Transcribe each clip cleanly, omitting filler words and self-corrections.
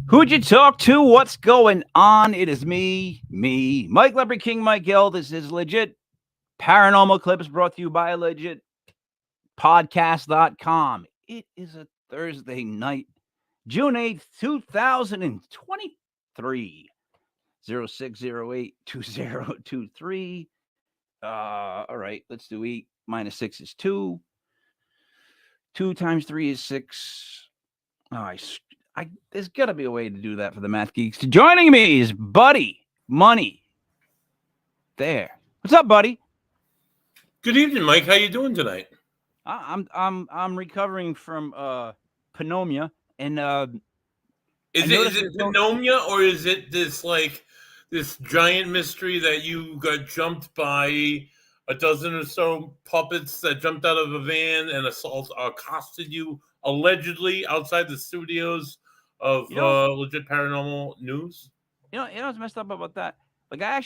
Who'd you talk to? What's going on? It is me, Mike Leopard King, Mike L. This is Legit Paranormal Clips brought to you by legitpodcast.com. It is a Thursday night, June 8th, 2023. 0608-2023. All right, let's do 8 minus 6 is 2. 2 times 3 is 6. Oh, there's got to be a way to do that for the math geeks. Joining me is Buddy Money Thayer. What's up, buddy? Good evening, Mike. How you doing tonight? I'm recovering from pneumonia, and is it pneumonia or is it this giant mystery that you got jumped by a dozen or so puppets that jumped out of a van and accosted you allegedly outside the studios of Legit Paranormal News? You know what's messed up about that? Like, I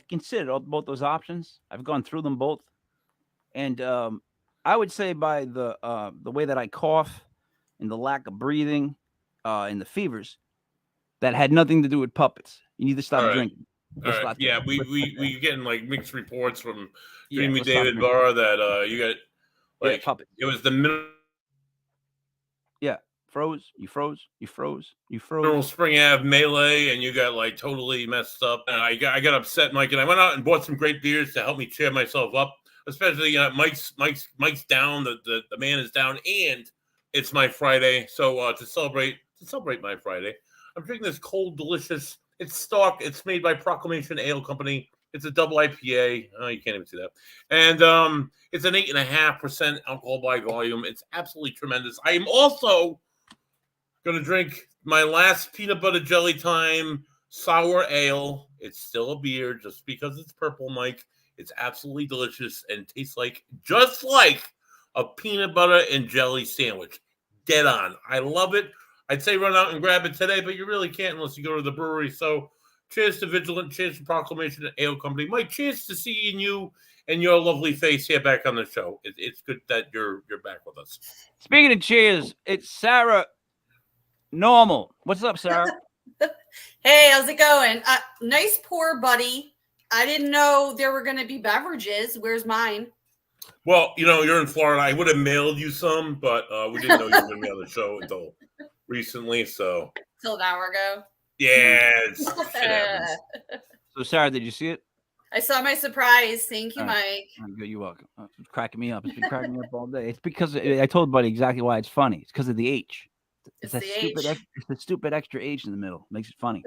considered both those options. I've gone through them both, and I would say by the way that I cough and the lack of breathing and the fevers, that had nothing to do with puppets. You need to stop drinking. All right. Yeah, we getting like mixed reports from Dreamy David Barr that you got puppets. It was the middle. Yeah, You froze. Mineral Spring Ave melee, and you got like totally messed up. And I got upset, Mike, and I went out and bought some great beers to help me cheer myself up. Especially Mike's down. The man is down, and it's my Friday. So to celebrate my Friday, I'm drinking this cold, delicious. It's Stark. It's made by Proclamation Ale Company. It's a double IPA. Oh, you can't even see that. And it's an 8.5% alcohol by volume. It's absolutely tremendous. I am also going to drink my last peanut butter jelly time sour ale. It's still a beer just because it's purple, Mike. It's absolutely delicious and tastes just like a peanut butter and jelly sandwich. Dead on. I love it. I'd say run out and grab it today, but you really can't unless you go to the brewery. So cheers to Vigilant, cheers to Proclamation Ale Company. Mike, cheers to seeing you and your lovely face here back on the show. It's good that you're back with us. Speaking of cheers, it's Sarah Normal. What's up, Sarah? Hey, how's it going? Nice pour, buddy. I didn't know there were going to be beverages. Where's mine? Well, you're in Florida. I would have mailed you some, but we didn't know you were going to be on the show until recently. So till an hour ago. Yeah. So, Sarah, did you see it? I saw my surprise. Thank you, Mike. Good. You're welcome. It's cracking me up. It's been cracking me up all day. It's because I told Buddy exactly why it's funny. It's because of the H. It's the stupid extra H in the middle. Makes it funny.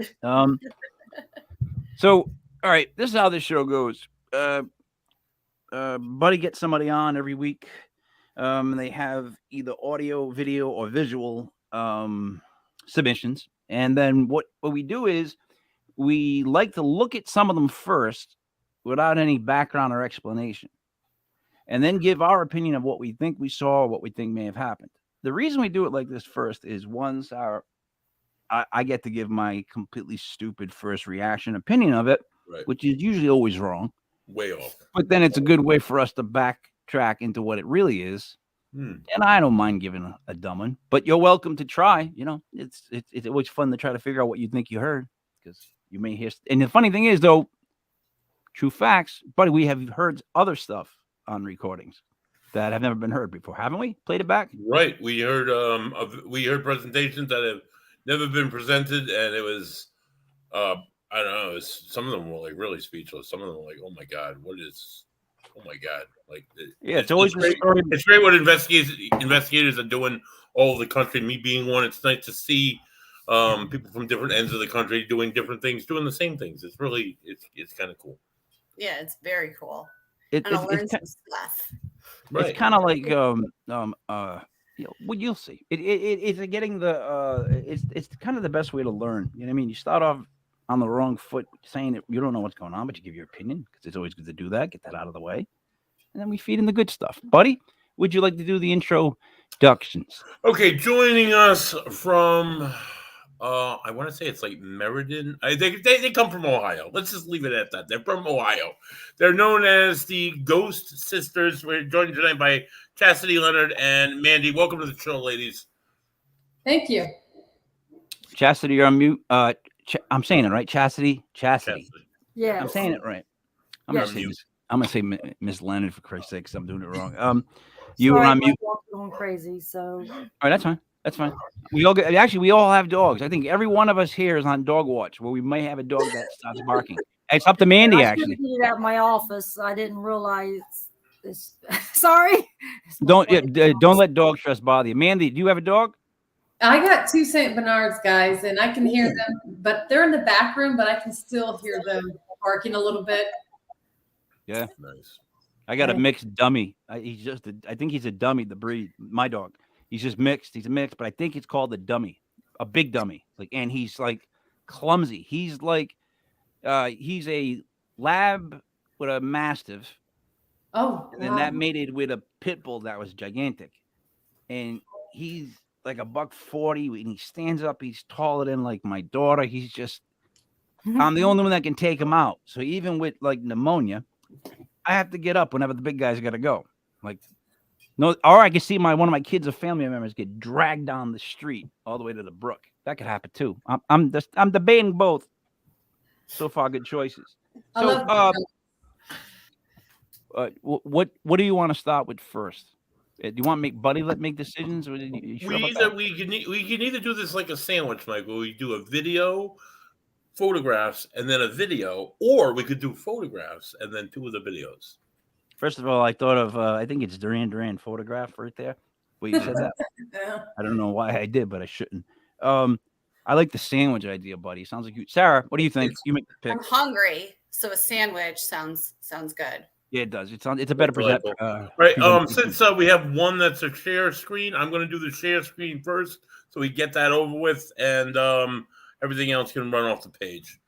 So, all right, this is how this show goes. Buddy gets somebody on every week. They have either audio, video, or visual submissions. And then what we do is we like to look at some of them first without any background or explanation, and then give our opinion of what we think we saw or what we think may have happened. The reason we do it like this first is I get to give my completely stupid first reaction opinion of it, right, which is usually always wrong. Way off. But then it's a good way for us to backtrack into what it really is. And I don't mind giving a dumb one, but you're welcome to try. It's always fun to try to figure out what you think you heard, because you may hear. And the funny thing is, though, true facts, buddy, we have heard other stuff on recordings that have never been heard before, haven't we? Played it back, right? We heard presentations that have never been presented, and it was I don't know. Some of them were like really speechless. Some of them were like, "Oh my god, what is? Oh my god!" Like, it's always great. It's great what investigators are doing all over the country. Me being one, it's nice to see people from different ends of the country doing different things, doing the same things. It's really it's kind of cool. Yeah, it's very cool. I'll learn some stuff. Right. It's kind of like well, you'll see. It's getting it's kind of the best way to learn. You know what I mean? You start off on the wrong foot, saying that you don't know what's going on, but you give your opinion, because it's always good to do that. Get that out of the way, and then we feed in the good stuff. Buddy, would you like to do the introductions? Okay, joining us from I want to say it's like Meriden. They come from Ohio. Let's just leave it at that. They're from Ohio. They're known as the Ghost Sisters. We're joined tonight by Chastity Leonard and Mandy. Welcome to the show, ladies. Thank you. Chastity, you're on mute. I'm saying it right. Chastity. Yeah. I'm saying it right. I'm gonna say Miss Leonard for Christ's sake, 'cause I'm doing it wrong. You were on mute. Going crazy. So. All right, that's fine. That's fine. We all have dogs. I think every one of us here is on dog watch, where we may have a dog that starts barking. It's up to Mandy, actually. I did it out of my office. I didn't realize this. Sorry. Don't let dog stress bother you. Mandy, do you have a dog? I got 2 St. Bernards, guys, and I can hear them, but they're in the back room, but I can still hear them barking a little bit. Yeah. Nice. I got a mixed dummy. I think he's a dummy, the breed. My dog. He's just mixed. He's a mix, but I think it's called a dummy, a big dummy. And he's like clumsy. He's like, he's a lab with a mastiff. Oh, and then that mated with a pit bull that was gigantic. And he's like $140, and he stands up. He's taller than like my daughter. He's just, I'm the only one that can take him out. So even with like pneumonia, I have to get up whenever the big guys got to go. Like, no, or I can see one of my kids or family members get dragged down the street all the way to the brook. That could happen too. I'm debating both. So far, good choices. So, what do you want to start with first? Do you want to make Buddy make decisions? Or we can either do this like a sandwich, Mike, where we do a video, photographs, and then a video, or we could do photographs and then 2 of the videos. First of all, I thought of I think it's Duran photograph right there. Well, you said that. Yeah. I don't know why I did, but I shouldn't. I like the sandwich idea, Buddy. Sounds like you, Sarah. What do you think? You make the pick. I'm hungry, so a sandwich sounds good. Yeah, it does. It's a better present. Right. Since we have one that's a share screen, I'm going to do the share screen first, so we get that over with, and everything else can run off the page.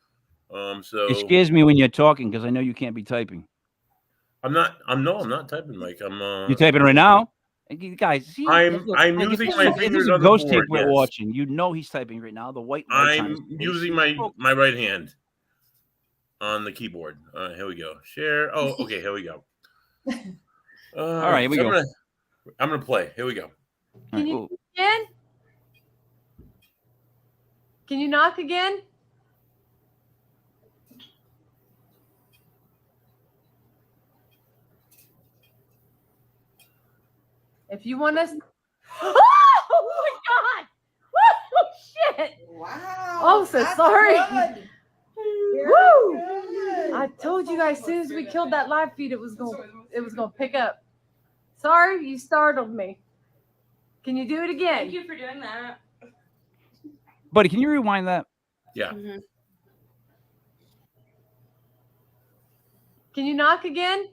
So it scares me when you're talking because I know you can't be typing. I'm not typing, Mike. You're typing right now, guys. See, I'm using my fingers on the ghost board. tape we're watching. You know he's typing right now. The white. I'm using my right hand on the keyboard. Here we go. Share. Oh, okay. Here we go. All right, here we go. I'm gonna play. Here we go. Can you again? Can you knock again? If you want us. Oh my God! Oh shit! Wow. Oh, so sorry. Woo! Good. I told you guys as soon as we killed that live feed, it was gonna pick up. Sorry, you startled me. Can you do it again? Thank you for doing that. Buddy, can you rewind that? Yeah. Mm-hmm. Can you knock again?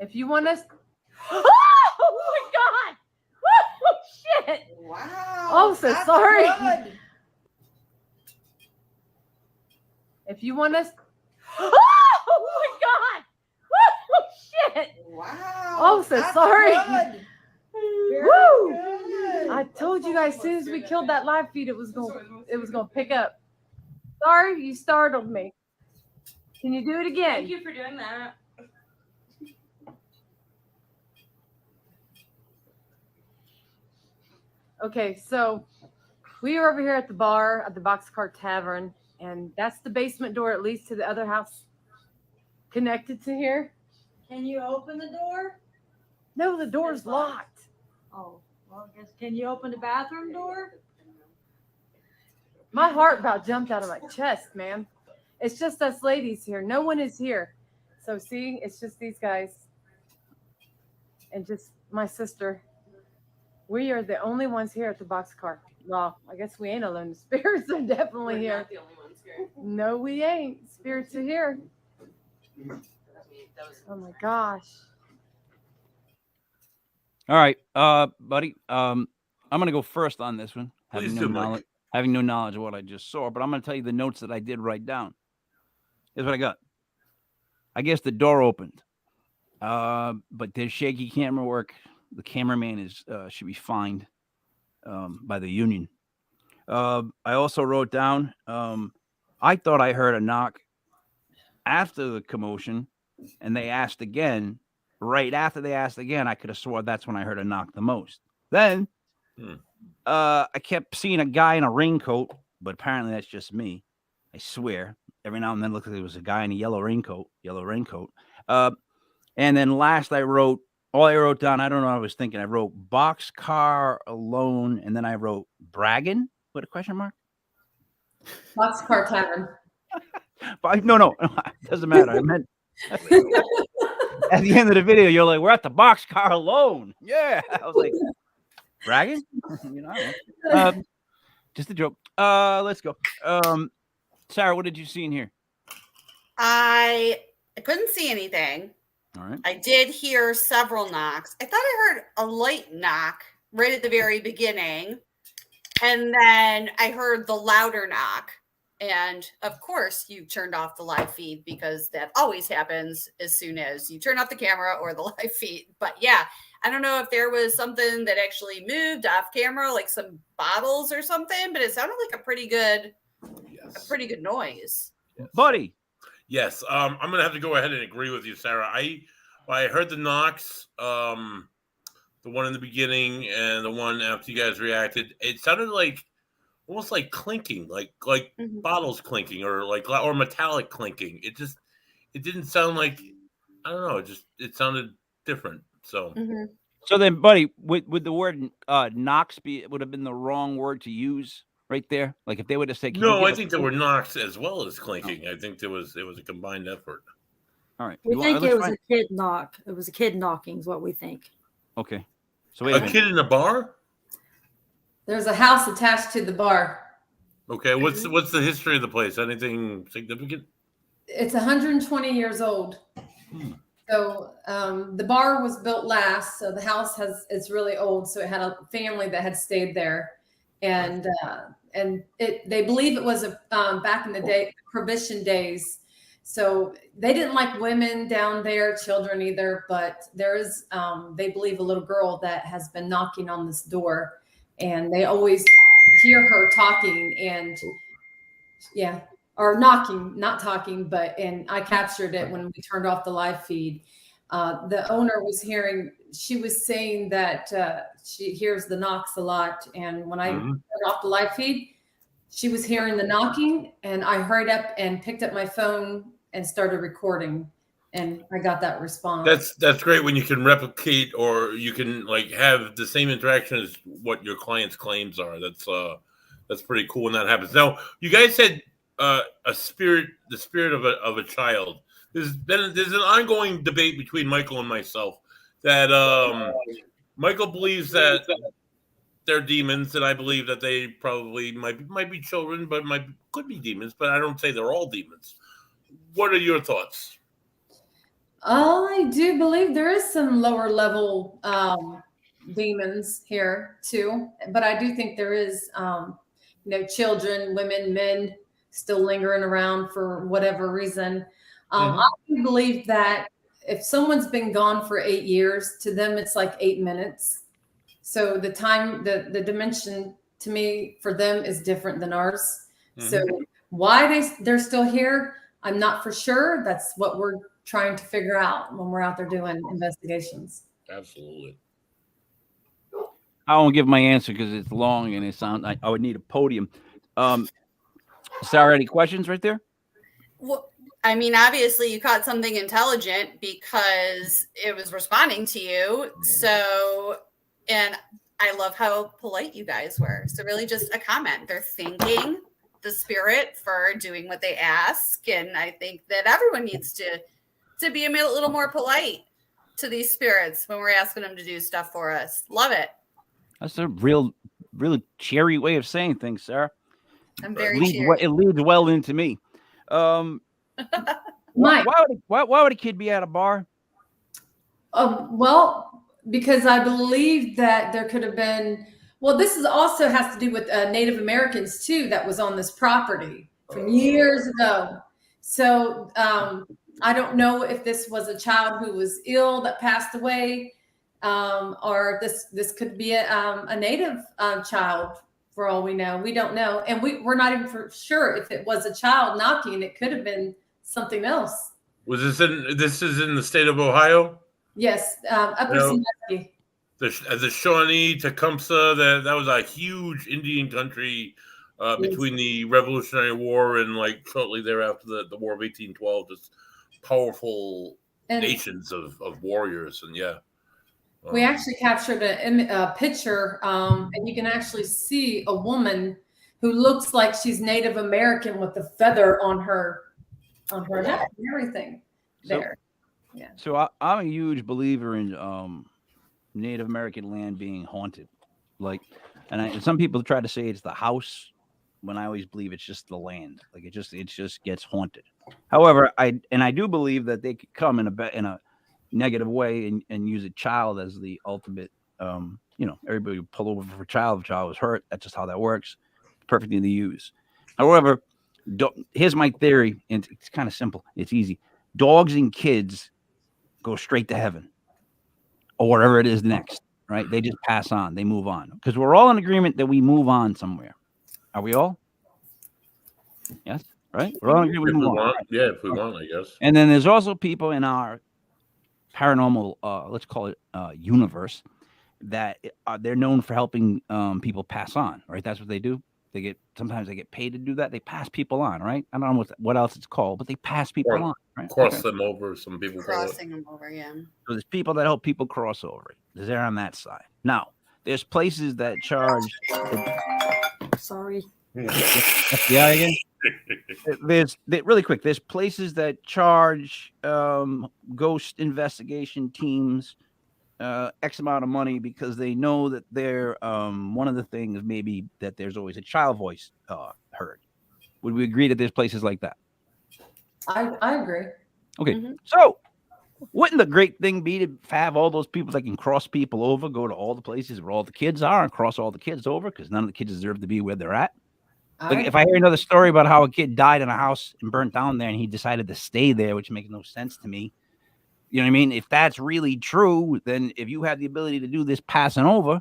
If you want us. Oh my God! Oh shit! Wow. Oh, so sorry. Good. If you want us. Oh my God! Oh shit! Wow. Oh, so sorry. Good. Woo! Good. I told you guys as soon as we killed that live feed, it was gonna pick up. Sorry, you startled me. Can you do it again? Thank you for doing that. Okay, so we are over here at the bar at the Boxcar Tavern, and that's the basement door. It leads to the other house connected to here. Can you open the door? No, the door's locked. Oh, well, I guess. Can you open the bathroom door? My heart about jumped out of my chest, man. It's just us ladies here. No one is here. So see, it's just these guys and just my sister. We are the only ones here at the Boxcar. Well, I guess we ain't alone. The spirits are definitely We're here. not the only ones here. No, we ain't. Spirits are here. Oh my gosh. All right, Buddy. I'm gonna go first on this one. Having no knowledge of what I just saw, but I'm gonna tell you the notes that I did write down. Here's what I got. I guess the door opened, but there's shaky camera work. The cameraman should be fined by the union. I also wrote down. I thought I heard a knock after the commotion, and they asked again, right after they asked again, I could have swore that's when I heard a knock the most. Then I kept seeing a guy in a raincoat, but apparently that's just me. I swear. Every now and then, it looked like there was a guy in a yellow raincoat. And then last I wrote down, I don't know what I was thinking. I wrote boxcar alone, and then I wrote bragging with a question mark. Boxcar Tavern. But no, it doesn't matter. I meant at the end of the video, you're like, we're at the boxcar alone. Yeah. I was like, bragging? You know, I don't know. Just a joke. Let's go. Sarah, what did you see in here? I couldn't see anything. All right. I did hear several knocks. I thought I heard a light knock right at the very beginning. And then I heard the louder knock. And of course, you turned off the live feed because that always happens as soon as you turn off the camera or the live feed. But yeah, I don't know if there was something that actually moved off camera, like some bottles or something, but it sounded like a pretty good noise. Buddy. Yes, I'm gonna have to go ahead and agree with you, Sarah. I heard the knocks, the one in the beginning and the one after you guys reacted. It sounded like almost like clinking, like bottles clinking, or metallic clinking. It didn't sound like, I don't know. It sounded different. So. So then, Buddy, would the word knocks would have been the wrong word to use right there? Like if they would have said, no, I think there were knocks as well as clinking. I think it was a combined effort. All right. We think it was a kid knock. It was a kid knocking is what we think. Okay. So wait a kid in a bar? There's a house attached to the bar. Okay. What's the history of the place? Anything significant? It's 120 years old. So the bar was built last. So the house it's really old. So it had a family that had stayed there. And they believe it was back in the day, Prohibition days. So they didn't like women down there, children either. But there is, they believe, a little girl that has been knocking on this door, and they always hear her talking or knocking, not talking. And I captured it when we turned off the live feed. The owner was hearing. She was saying that she hears the knocks a lot, and when I turned off the live feed, she was hearing the knocking, and I hurried up and picked up my phone and started recording, and I got that response. That's great when you can replicate, or you can like have the same interaction as what your client's claims are. That's pretty cool when that happens. Now, you guys said the spirit of a child. There's an ongoing debate between Michael and myself that Michael believes that they're demons, and I believe that they probably might be children, but could be demons. But I don't say they're all demons. What are your thoughts? I do believe there is some lower level demons here too, but I do think there is, children, women, men still lingering around for whatever reason. I do believe that if someone's been gone for 8 years, to them it's like 8 minutes. So the time, the dimension to me for them is different than ours. So why they're still here, I'm not for sure. That's what we're trying to figure out when we're out there doing investigations. Absolutely. I won't give my answer because it's long and it sounds like I would need a podium. Sarah, any questions right there? Well, I mean, obviously you caught something intelligent because it was responding to you. So, and I love how polite you guys were. So really just a comment. They're thanking the spirit for doing what they ask. And I think that everyone needs to be a little more polite to these spirits when we're asking them to do stuff for us. Love it. That's a really cheery way of saying things, Sarah. I'm very it leads well into me. Mike, why would a kid be at a bar? Well, because I believe that there could have been. Well, this is also has to do with Native Americans too. That was on this property from years ago. So I don't know if this was a child who was ill that passed away, or this could be a Native child. For all we know, we don't know, and we're not even for sure if it was a child knocking. It could have been something else. Was this is in the state of Ohio? Yes, Upper No. Sandusky. The Shawnee, Tecumseh, that was a huge Indian country between the Revolutionary War and like shortly thereafter the War of 1812. Just powerful nations of warriors, and yeah. We actually captured a picture, and you can actually see a woman who looks like she's Native American with the feather on her head and everything. There, yeah. So I'm a huge believer in Native American land being haunted, like, and some people try to say it's the house, when I always believe it's just the land, like it just gets haunted. However, I do believe that they could come in a negative way and use a child as the ultimate. Everybody would pull over for a child. If a child was hurt, that's just how that works. Perfectly to use. However, here's my theory, and it's kind of simple. It's easy. Dogs and kids go straight to heaven or whatever it is next, right? They just pass on. They move on because we're all in agreement that we move on somewhere. Are we all? Yes, right? We're all in agreement. We move on. Yeah, if we want, I guess. And then there's also people in our paranormal, let's call it universe, that they're known for helping people pass on, right? That's what they do. Sometimes they get paid to do that. They pass people on, right? I don't know what else it's called, but they pass people on, right? Cross them over. Some people crossing them over, yeah. So there's people that help people cross over. They're on that side. Now, there's places that charge. Sorry. FBI again. Really quick. There's places that charge ghost investigation teams X amount of money because they know that they're one of the things maybe that there's always a child voice heard. Would we agree that there's places like that? I agree. Okay, so wouldn't the great thing be to have all those people that can cross people over, go to all the places where all the kids are and cross all the kids over because none of the kids deserve to be where they're at? Like if I hear another story about how a kid died in a house and burnt down there and he decided to stay there, which makes no sense to me. You know what I mean? If that's really true, then if you have the ability to do this passing over,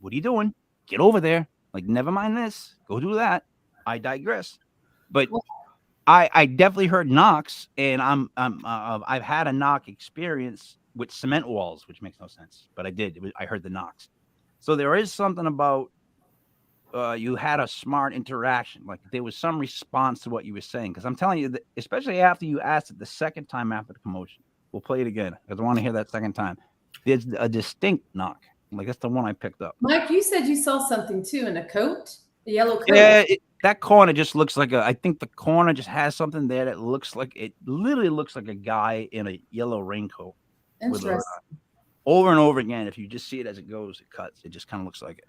what are you doing? Get over there. Like, never mind this. Go do that. I digress. But I definitely heard knocks, and I've had a knock experience with cement walls, which makes no sense. But I heard the knocks. So there is something about you had a smart interaction. Like there was some response to what you were saying. Because I'm telling you, that, especially after you asked it the second time after the commotion. We'll play it again because I want to hear that second time. There's a distinct knock. Like that's the one I picked up. Mike, you said you saw something too in a coat, a yellow coat. Yeah, that corner just looks like I think the corner just has something there that looks like it literally looks like a guy in a yellow raincoat. Interesting. Over and over again. If you just see it as it goes, it cuts. It just kind of looks like it.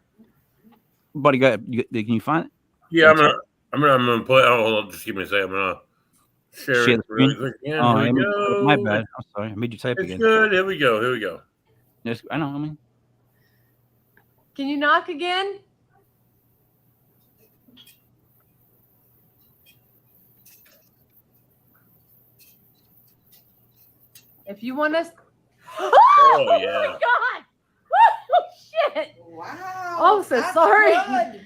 Buddy, can you find it? Yeah, I'm gonna put. Oh, hold on, just give me a second. I'm gonna share it really quick. Yeah, here we go. My bad. I'm sorry. I made you type again. Good. Here we go. Yes, I know. I mean, Can you knock again? If you want us. Oh yeah. Oh my God! Oh shit! Wow. Oh, so that's sorry. good.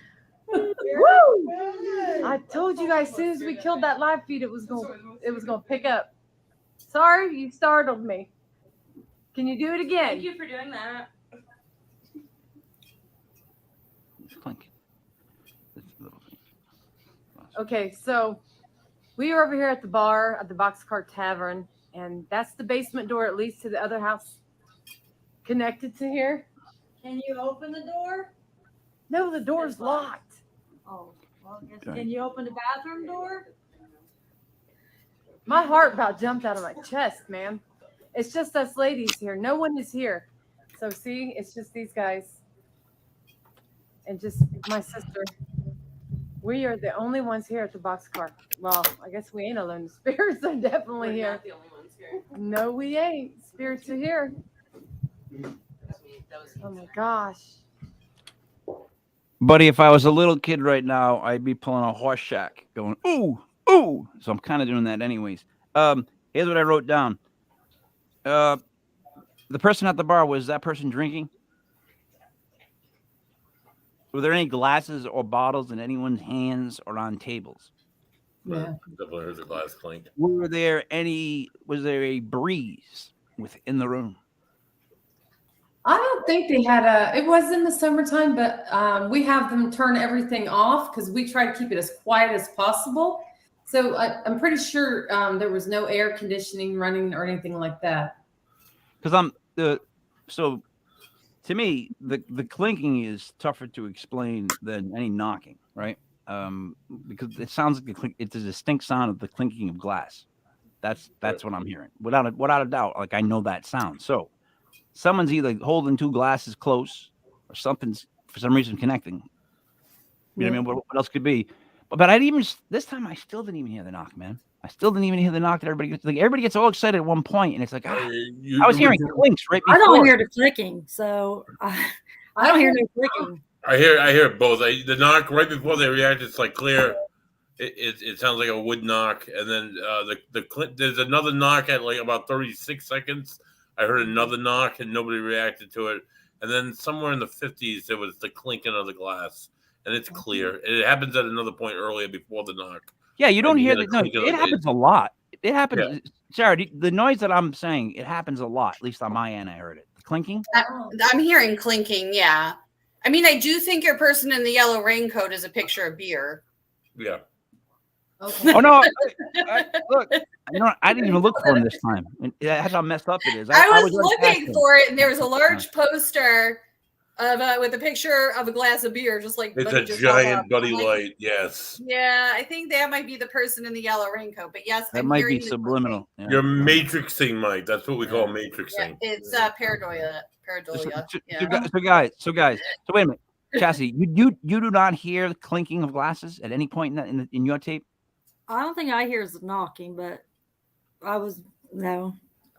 Woo! Good. I told you guys as soon as we killed that live feed, it was gonna pick up. Sorry, you startled me. Can you do it again? Thank you for doing that. Okay, so we are over here at the bar at the Boxcar Tavern, and that's the basement door that leads to the other house connected to here. Can you open the door? No, the door's locked. Oh, well, can you open the bathroom door? My heart about jumped out of my chest, man. It's just us ladies here. No one is here. So see, it's just these guys and just my sister. We are the only ones here at the Boxcar. Well, I guess we ain't alone. The spirits are definitely We're here. not the only ones here. No, we ain't. Spirits are here. Oh my gosh. buddy, if I was a little kid right now, I'd be pulling a horse shack, going ooh, ooh. So I'm kind of doing that, anyways. Here's what I wrote down. The person at the bar, was that person drinking? Were there any glasses or bottles in anyone's hands or on tables? Yeah. Definitely heard the glass clink. Was there a breeze within the room? don't think they had it was in the summertime, but we have them turn everything off because we try to keep it as quiet as possible. So I'm pretty sure there was no air conditioning running or anything like that. Because so to me, the clinking is tougher to explain than any knocking, right? Because it sounds like it's a distinct sound of the clinking of glass. That's what I'm hearing, without a doubt. Like I know that sound. So someone's either holding two glasses close, or something's for some reason connecting. You know what I mean? What else could be? But this time I still didn't even hear the knock, man. I still didn't even hear the knock that everybody gets all excited at one point, and it's like I was hearing clinks right before. I don't hear the clicking, so I don't hear no clicking. I hear both. The knock right before they react, it's like clear. It sounds like a wood knock, and then there's another knock at like about 36 seconds. I heard another knock, and nobody reacted to it. And then somewhere in the 50s, there was the clinking of the glass, and it's clear. And it happens at another point earlier before the knock. Yeah, you don't hear the noise. It happens a lot. It happens. Yeah. Sarah, the noise that I'm saying, it happens a lot. At least on my end, I heard it. The clinking? I'm hearing clinking, yeah. I mean, I do think your person in the yellow raincoat is a picture of beer. Yeah. Okay. Oh, no. Look, I didn't even look for him this time. That's how messed up it is. I was looking for it, and there was a large poster of with a picture of a glass of beer, just like it's Buddy a giant Buddy Light. Yes. Yeah, I think that might be the person in the yellow raincoat. But yes, that might be subliminal. Yeah. You're matrixing, Mike. That's what we call matrixing. Yeah, it's pareidolia. So guys. So wait a minute, Chassie. You do not hear the clinking of glasses at any point in your tape? I don't think I hear the knocking, but I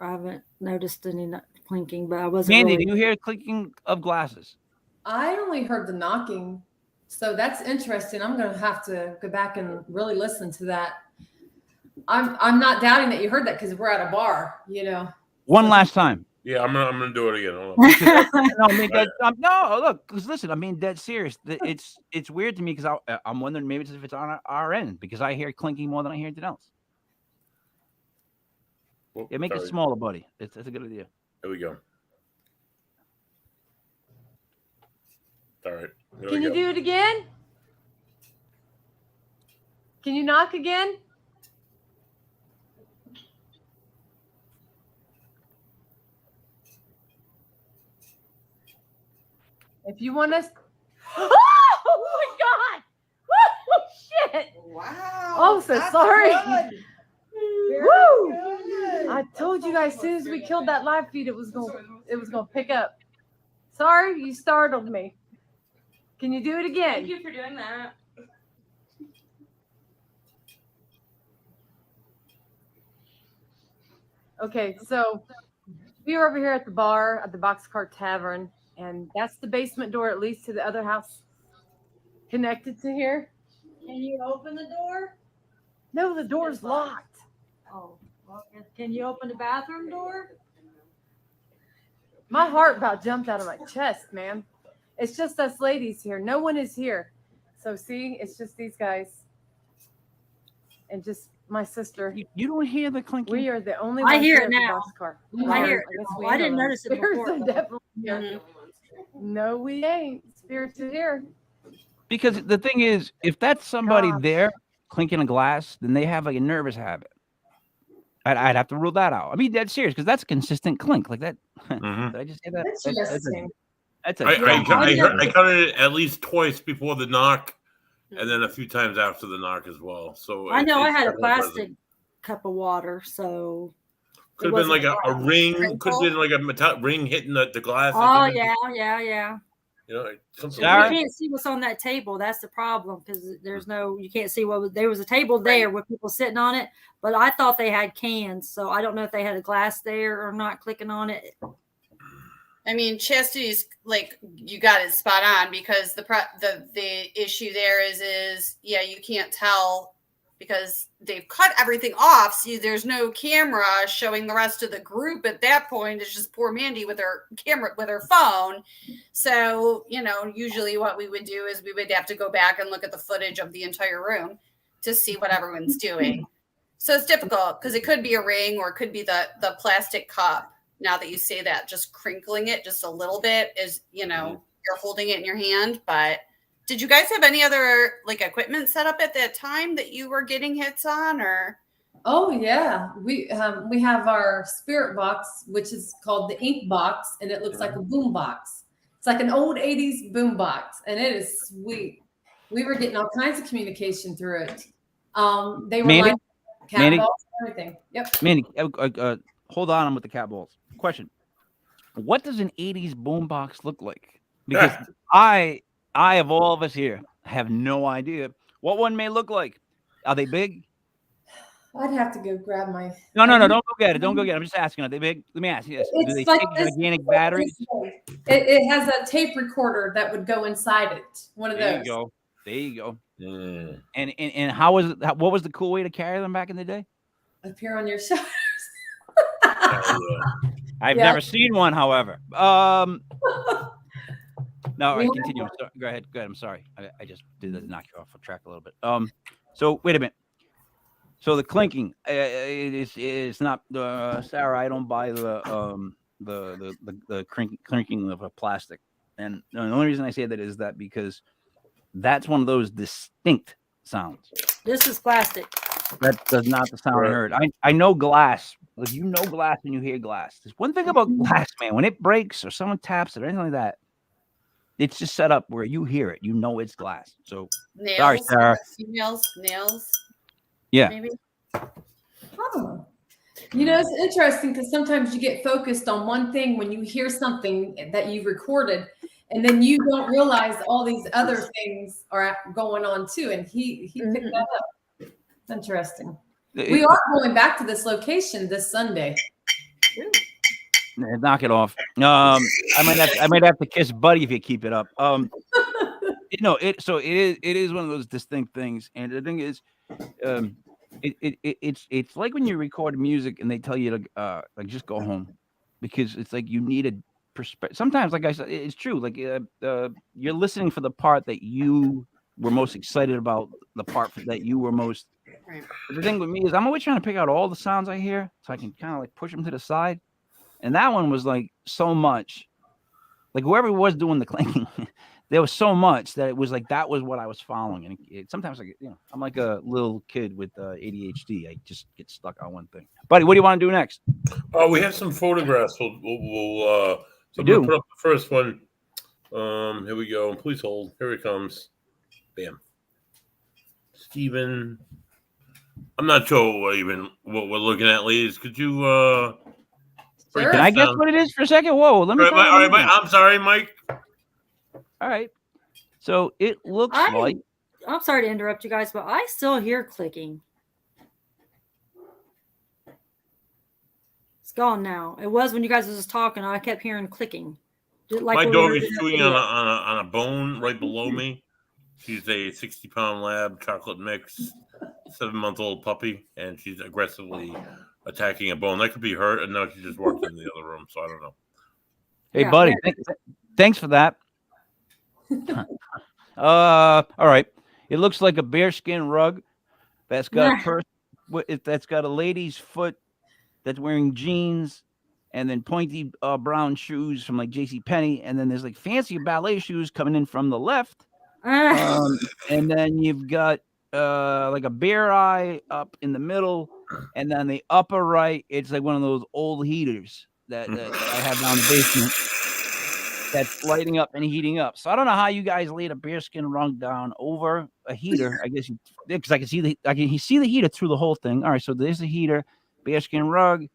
haven't noticed any clinking, but I wasn't. Mandy, do you hear clinking of glasses? I only heard the knocking, so that's interesting. I'm going to have to go back and really listen to that. I'm not doubting that you heard that because we're at a bar, you know. One last time. Yeah, I'm gonna do it again. No, I mean, no, look, because listen, I'm being dead serious. It's weird to me because I'm wondering maybe if it's on our end because I hear clinking more than I hear anything else. Well, make it smaller, buddy. That's a good idea. There we go. All right. Can you do it again? Can you knock again? If you want us, oh my God! Oh shit! Wow! Oh, so sorry. Woo! I told you guys as soon as we killed that live feed, it was gonna pick up. Sorry, you startled me. Can you do it again? Thank you for doing that. Okay, so we were over here at the bar at the Boxcar Tavern. And that's the basement door, at least to the other house connected to here. Can you open the door? No, the door's locked. Oh, well, can you open the bathroom door? My heart about jumped out of my chest, man. It's just us ladies here. No one is here. So see, it's just these guys and just my sister. You don't hear the clinking? We are the only ones. I hear here it now. I hear it. I didn't notice it before. Definitely here. No, we ain't. Spirits are here. Because the thing is, if that's somebody there clinking a glass, then they have like a nervous habit. I'd have to rule that out. I mean, dead serious, because that's a consistent clink like that. Mm-hmm. Did I just say that? That's I counted it at least twice before the knock, and then a few times after the knock as well. So I know I had a plastic cup of water, so could have been like a ring. Could have been like a metal ring hitting the glass. Oh yeah. You know, something. You can't see what's on that table. That's the problem because you can't see there was a table there with people sitting on it, but I thought they had cans, so I don't know if they had a glass there or not clicking on it. I mean, Chastity's like you got it spot on because the issue there is you can't tell because they've cut everything off. So there's no camera showing the rest of the group at that point. It's just poor Mandy with her camera, with her phone. So, usually what we would do is we would have to go back and look at the footage of the entire room to see what everyone's doing. So it's difficult because it could be a ring or it could be the plastic cup. now that you say that, just crinkling it just a little bit is, you know, you're holding it in your hand. But did you guys have any other like equipment set up at that time that you were getting hits on, or? Oh yeah, we have our spirit box, which is called the ink box, and it looks like a boom box. It's like an old 80s boom box, and it is sweet. We were getting all kinds of communication through it. They were Mandy? like cat Mandy? balls and everything. Yep. Mandy, hold on with the cat balls. Question: what does an '80s boombox look like? Because I of all of us here have no idea what one may look like. Are they big? I'd have to go grab my. No, don't go get it. Don't go get it. I'm just asking. Are they big? Let me ask you this: do they It's like take this, gigantic batteries? It has a tape recorder that would go inside it. One of There those. you go. There you go. Mm. And how was it? What was the cool way to carry them back in the day? Up here on your shoulders. I've Yeah. never seen one, however. No, all right, We continue. Go ahead. I'm sorry. I just did that to knock you off the track a little bit. So wait a minute. So the clinking, it's not Sarah. I don't buy the clinking of a plastic, and the only reason I say that is that because that's one of those distinct sounds. This is plastic. That does not the sound I heard. I know glass. Like, you know glass when you hear glass. There's one thing about glass, man. When it breaks or someone taps it or anything like that, it's just set up where you hear it. You know it's glass. So Nails, sorry, Sarah. Females, nails. Yeah. Maybe. Oh. You know, it's interesting because sometimes you get focused on one thing when you hear something that you recorded, and then you don't realize all these other things are going on too. And he picked that up. It's interesting. We are going back to this location this Sunday. Knock it off. I might have to kiss Buddy if you keep it up. It is one of those distinct things, and the thing is, it's like when you record music and they tell you to like just go home, because it's like you need a perspective. Sometimes, like I said, it's true. Like you're listening for the part that you were most excited about, the part that you were most. Right. But the thing with me is I'm always trying to pick out all the sounds I hear so I can kind of like push them to the side. And that one was like so much, like whoever was doing the clanking, there was so much that it was like that was what I was following. And sometimes, like, you know, I'm like a little kid with ADHD. I just get stuck on one thing. Buddy, what do you want to do next? Oh, we have some photographs. So I'm do. gonna put up the first one. Here we go. Please hold. Here it comes. Bam. Steven. I'm not sure what we're looking at, ladies. Could you break Can that I guess down? what it is for a second? Whoa, let me. All right, Mike. I'm sorry, Mike. All right. So it looks like. I'm sorry to interrupt you guys, but I still hear clicking. It's gone now. It was when you guys was just talking. I kept hearing clicking. Like My when we dog were is doing that chewing video. on a bone right below me. She's a 60-pound lab, chocolate mix, 7-month-old puppy, and she's aggressively attacking a bone. That could be her, and now she just walked in the other room, so I don't know. Hey, Yeah, buddy, thanks for that. All right. It looks like a bearskin rug that's got that's got a lady's foot that's wearing jeans, and then pointy brown shoes from like JCPenney, and then there's like fancy ballet shoes coming in from the left. And then you've got like a bear eye up in the middle, and then the upper right, it's like one of those old heaters that I have down the basement that's lighting up and heating up. So I don't know how you guys laid a bearskin rug down over a heater. I guess because I can see the heater through the whole thing. All right, so there's the heater, bearskin rug.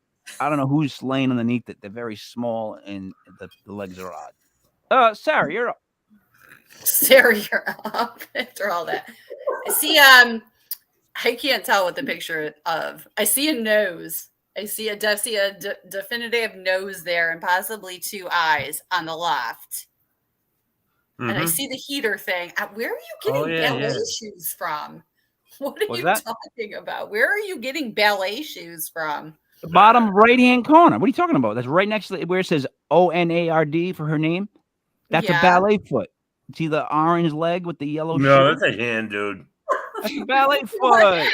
I don't know who's laying underneath it. They're very small and the legs are odd. Sarah, you're up. Sarah, you're up after all that. I see. I can't tell what the picture of. I see a nose. I see a definitive nose there, and possibly 2 eyes on the left. Mm-hmm. And I see the heater thing. Where are you getting ballet shoes from? What are you talking about? Where are you getting ballet shoes from? The bottom right-hand corner. What are you talking about? That's right next to where it says ONARD for her name. That's a ballet foot. See the orange leg with the yellow shoe? No, that's a hand, dude. That's a ballet foot.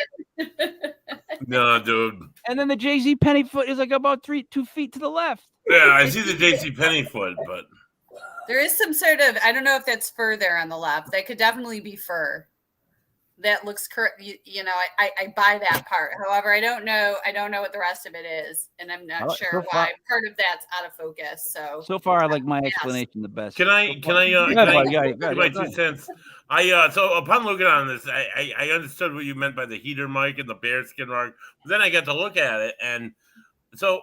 No, dude. And then the JCPenney foot is like about 2 feet to the left. Yeah, I see the J.C. Penney foot, but There is some sort of, I don't know if that's fur there on the left. That could definitely be fur. That looks correct. You know, I buy that part. However, I don't know what the rest of it is, and I'm not sure why part of that's out of focus. So far, I like my explanation the best. Can I Go ahead. my 2 cents? So upon looking on this, I understood what you meant by the heater mic and the bearskin rug. But then I got to look at it, and so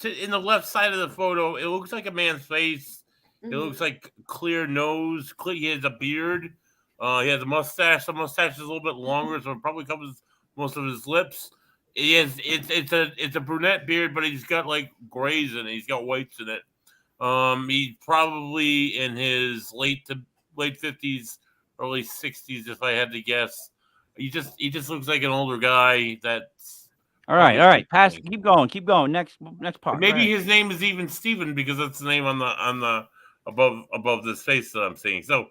in the left side of the photo, it looks like a man's face. It looks like clear nose. He has a beard. He has a mustache. The mustache is a little bit longer, so it probably covers most of his lips. It's a brunette beard, but he's got like grays in it. He's got whites in it. He's probably in his late 50s, early 60s, if I had to guess. He just looks like an older guy. That's all right. Pass. Keep going. Next part. Maybe his name is even Steven because that's the name on the above this face that I'm seeing. So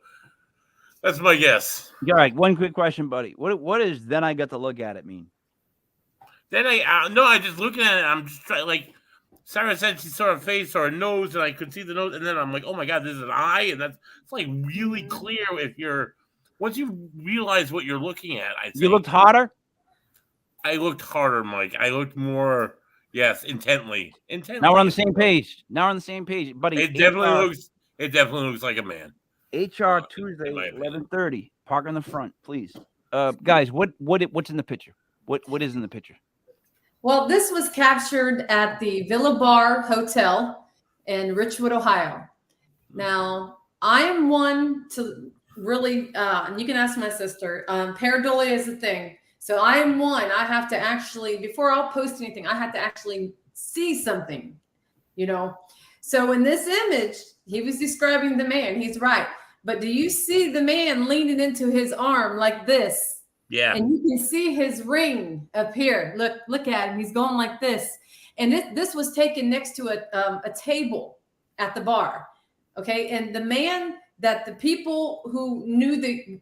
that's my guess. All right. One quick question, buddy. What is then I got to look at it mean? Then I just looking at it. I'm just trying, like Sarah said, she saw a face or a nose, and I could see the nose, and then I'm like, oh my god, there's an eye, and it's like really clear once you realize what you're looking at. You looked harder. I looked harder, Mike. I looked more, yes, intently. Now we're on the same page. Buddy. It definitely looks like a man. HR Tuesday, 11:30. Park in the front, please. Guys, what's in the picture? What is in the picture? Well, this was captured at the Villa Bar Hotel in Richwood, Ohio. Now, I am one to really, and you can ask my sister, pareidolia is a thing. So I am one. I have to actually, before I'll post anything, I have to actually see something, you know. So in this image, he was describing the man. He's right. But do you see the man leaning into his arm like this? Yeah. And you can see his ring up here. Look at him. He's going like this. And this was taken next to a table at the bar. Okay. And the man that the people who knew the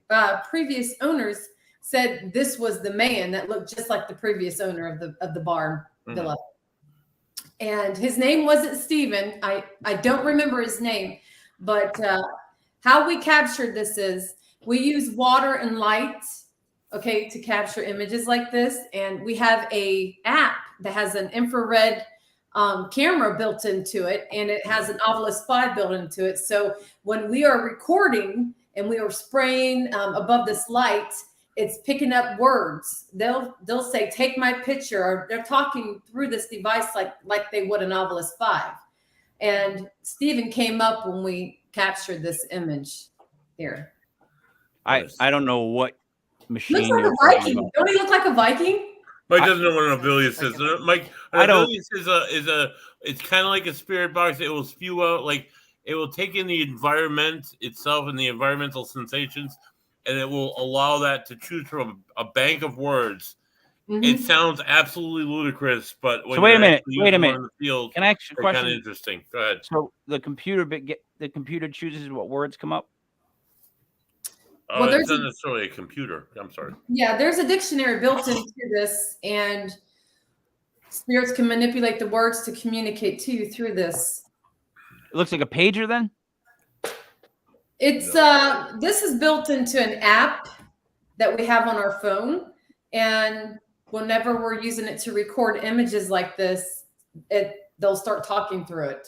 previous owners said this was the man that looked just like the previous owner of the bar villa. And his name wasn't Steven. I don't remember his name, but how we captured this is we use water and light, okay, to capture images like this. And we have a app that has an infrared camera built into it, and it has an Ovilus 5 built into it. So when we are recording and we are spraying above this light, it's picking up words. They'll say, take my picture, or they're talking through this device like they would an Ovilus 5. And Steven came up when we captured this image here. I don't know what machine. Looks like a Viking. Don't he look like a Viking? Mike doesn't know what an Abilius is. Mike, an Abilius is it's kind of like a spirit box. It will spew out, like it will take in the environment itself and the environmental sensations, and it will allow that to choose from a bank of words. It sounds absolutely ludicrous, but when wait a minute. In the field, can I ask you a question? Kind of interesting. Go ahead. So the computer chooses what words come up. Well, it's not necessarily a computer. I'm sorry. Yeah, there's a dictionary built into this, and spirits can manipulate the words to communicate to you through this. It looks like a pager then? It's this is built into an app that we have on our phone, and whenever we're using it to record images like this, they'll start talking through it.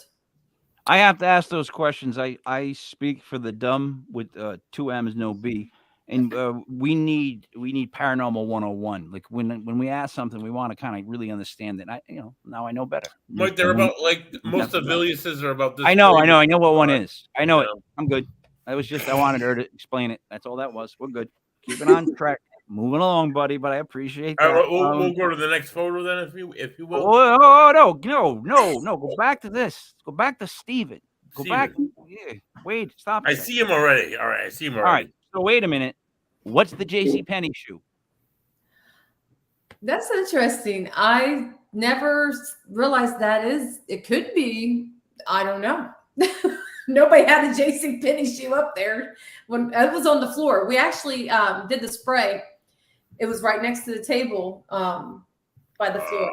I have to ask those questions. I speak for the dumb with 2 M's, no B, and we need Paranormal 101. Like when we ask something, we want to kind of really understand it. Now I know better. Mike, they're about like most Abiliuses are about this. I know what one is. I know it. I'm good. I wanted her to explain it. That's all that was. We're good. Keep it on track. Moving along, buddy, but I appreciate that. All right, we'll go to the next photo then, if you will. Oh, no. Go back to this. Go back to Steven. Go back. Yeah. Wait, stop. I see him already. All right, I see him already. All right, so wait a minute. What's the J.C. Penney shoe? That's interesting. I never realized it could be, I don't know. Nobody had a J.C. Penney shoe up there when it was on the floor. We actually did the spray. It was right next to the table by the floor.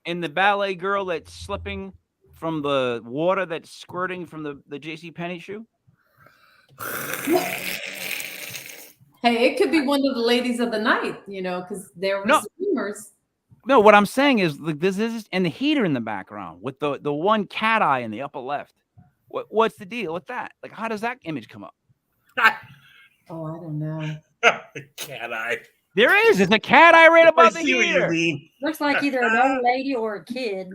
And the ballet girl that's slipping from the water that's squirting from the JCPenney shoe? Hey, it could be one of the ladies of the night, because there were No. rumors. No, what I'm saying is like this is and the heater in the background with the one cat eye in the upper left. What's the deal with that? Like, how does that image come up? Oh, I don't know. Cat eye. There is. It's a cat eye right I above the see what you heater. mean. Looks like either an old lady or a kid.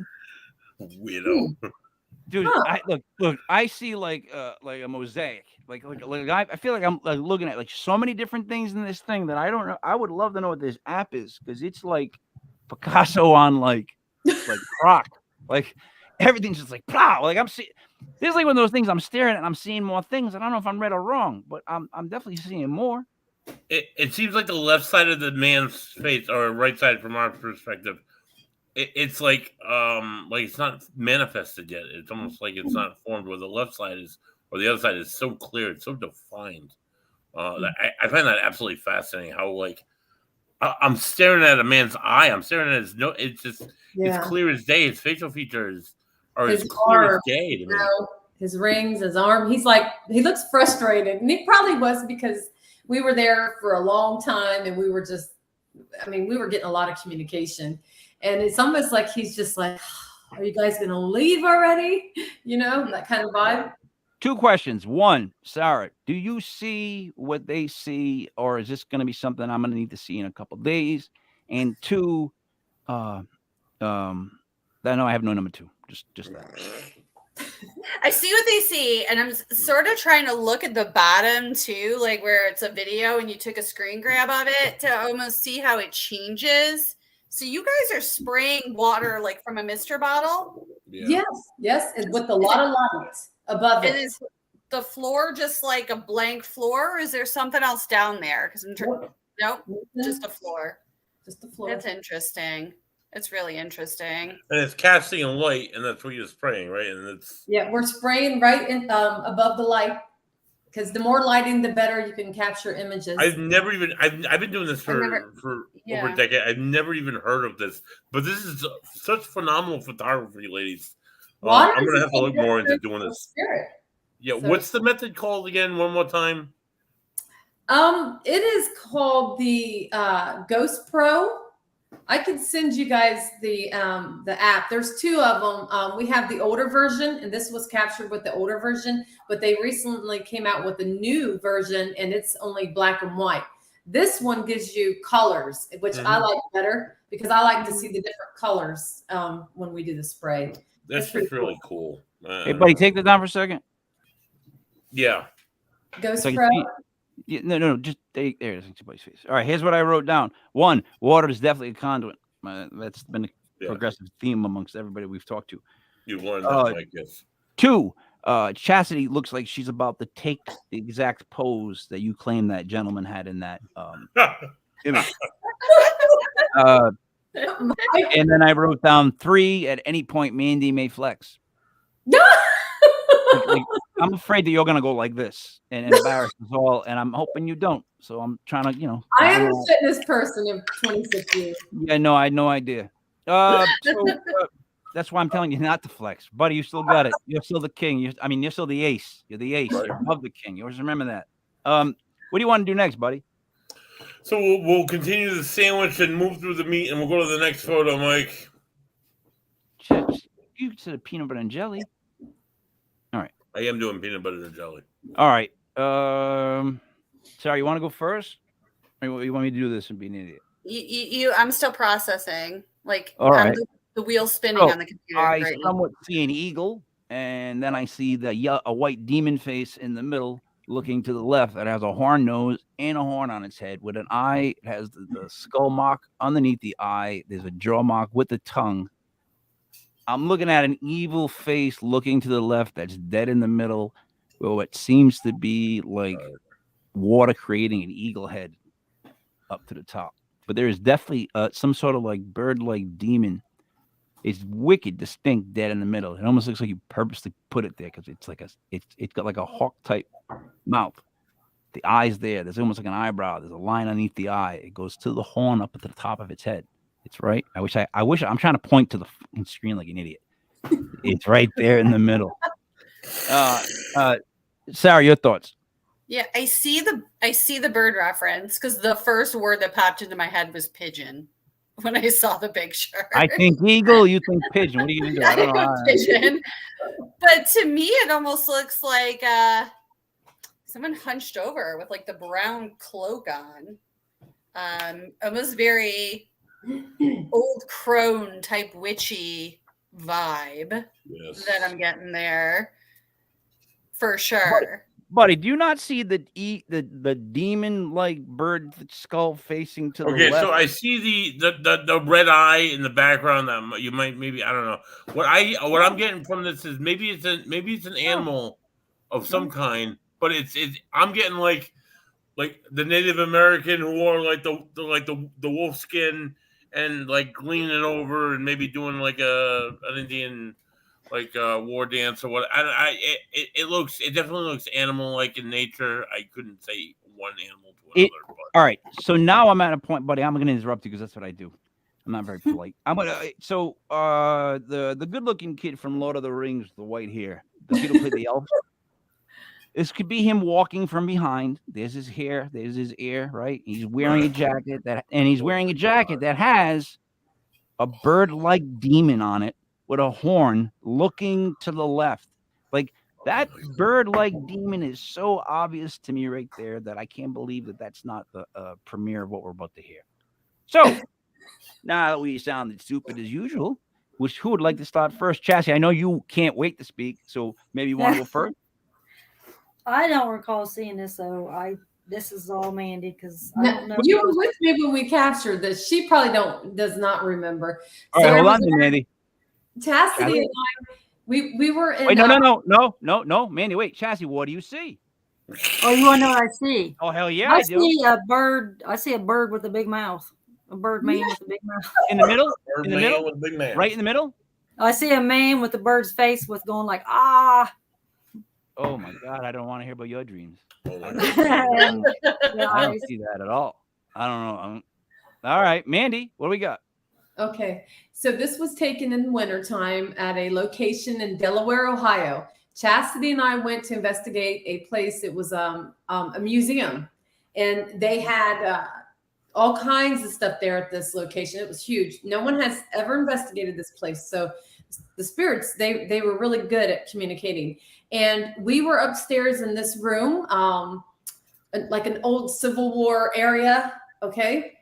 Widow. Dude, look. I see like a mosaic. Like I feel like I'm like looking at like so many different things in this thing that I don't know. I would love to know what this app is because it's like Picasso on like rock. Like everything's just like plow. Like I'm seeing. This is like one of those things I'm staring at and I'm seeing more things. I don't know if I'm right or wrong, but I'm definitely seeing more. It seems like the left side of the man's face, or right side from our perspective, it's like it's not manifested yet. It's almost like it's not formed. Where the left side is, or the other side is so clear, it's so defined. I find that absolutely fascinating. How like I'm staring at a man's eye. I'm staring at his nose. It's just it's clear as day. His facial features are as clear as day to me. His rings, his arm. He looks frustrated, and he probably was because we were there for a long time, and we were getting a lot of communication, and it's almost like he's just like, "Are you guys going to leave already?" That kind of vibe. 2 questions. 1, Sarah, do you see what they see, or is this going to be something I'm going to need to see in a couple of days? And 2, I know I have no number 2. Just that. I see what they see, and I'm sort of trying to look at the bottom too, like where it's a video and you took a screen grab of it to almost see how it changes. So you guys are spraying water like from a mister bottle? Yeah. Yes, and with a lot of lights above it. And is the floor just like a blank floor, or is there something else down there? Because nope, just a floor. Just the floor. That's interesting. It's really interesting. And it's casting a light, and that's what you're spraying, right? And it's we're spraying right in above the light, because the more lighting, the better you can capture images. I've been doing this for over a decade. I've never even heard of this, but this is such phenomenal photography, ladies. I'm gonna have to look more into doing this. Spirit. Yeah, what's the method called again? One more time. It is called the Ghost Pro. I can send you guys the app. There's 2 of them. We have the older version, and this was captured with the older version, but they recently came out with a new version, and it's only black and white. This one gives you colors, which I like better because I like to see the different colors when we do the spray. That's just really cool. Hey, buddy, take that down for a second. Yeah. Ghost So Pro. No, just there it is. Somebody's face. All right, here's what I wrote down. 1, water is definitely a conduit. That's been a progressive theme amongst everybody we've talked to. You've learned that, I guess. 2, Chastity looks like she's about to take the exact pose that you claim that gentleman had in that image. And then I wrote down 3, at any point Mandy may flex. Like, I'm afraid that you're gonna go like this and embarrass us all, and I'm hoping you don't. So I'm trying to, I am a fitness person of 26 years. Yeah, no, I had no idea. That's why I'm telling you not to flex, buddy. You still got it. You're still the king. You're still the ace. You're the ace. You're above the king. You always remember that. What do you want to do next, buddy? So we'll continue the sandwich and move through the meat, and we'll go to the next photo, Mike. You said peanut butter and jelly. All right. I am doing peanut butter and jelly. All right. Sorry, you want to go first? Or you want me to do this and be an idiot? I'm still processing. Like, all right. The wheel spinning on the computer. I somewhat see an eagle, and then I see a white demon face in the middle, looking to the left, that has a horn nose and a horn on its head with an eye. It has the skull mark underneath the eye. There's a jaw mark with the tongue. I'm looking at an evil face looking to the left that's dead in the middle, with what seems to be like water creating an eagle head up to the top. But there is definitely some sort of like bird-like demon. It's wicked, distinct, dead in the middle. It almost looks like you purposely put it there because it's got like a hawk type mouth. The eye's there. There's almost like an eyebrow. There's a line underneath the eye. It goes to the horn up at the top of its head. It's right. I wish I'm trying to point to the fucking screen like an idiot. It's right there in the middle. Sarah, your thoughts? Yeah, I see the bird reference because the first word that popped into my head was pigeon when I saw the picture. I think eagle. You think pigeon. What are you gonna do? I don't know. Pigeon. But to me, it almost looks like someone hunched over with like the brown cloak on. Almost very old crone type witchy vibe that I'm getting there for sure. Buddy, do you not see the demon like bird skull facing to the left? Okay, so I see the red eye in the background that you might maybe I don't know. What I'm getting from this is maybe it's an animal of some kind, but it's I'm getting like the Native American who wore like the wolf skin and like leaning over and maybe doing like an Indian like war dance or what. It definitely looks animal like in nature. I couldn't say one animal to another. All right, so now I'm at a point, buddy. I'm going to interrupt you because that's what I do. I'm not very polite. So the good looking kid from Lord of the Rings, the white hair, the kid who played the elf. This could be him walking from behind. There's his hair. There's his ear. Right. He's wearing a jacket that has a bird-like demon on it with a horn looking to the left. Like that bird-like demon is so obvious to me right there that I can't believe that that's not the premiere of what we're about to hear. So now that we sounded stupid as usual, who would like to start first? Chassie, I know you can't wait to speak, so maybe you want to go first. I don't recall seeing this, so this is all Mandy because I don't know. You were with me when we captured this. She probably does not remember. All right, hold on, Mandy. Chastity and I, we were in. Wait, no, Mandy, wait, Chassie, what do you see? Oh, you want to know what I see? Oh, hell yeah, I see a bird. I see a bird with a big mouth. A bird man with a big mouth. In the middle? In the middle with a big man. Right in the middle? I see a man with the bird's face with going like, ah. Oh my God, I don't want to hear about your dreams. I Yeah, don't see that at all. I don't know. All right, Mandy, what do we got? Okay, so this was taken in wintertime at a location in Delaware, Ohio. Chastity and I went to investigate a place. It was a museum, and they had all kinds of stuff there at this location. It was huge. No one has ever investigated this place. So the spirits, they were really good at communicating. And we were upstairs in this room, like an old Civil War area. Okay.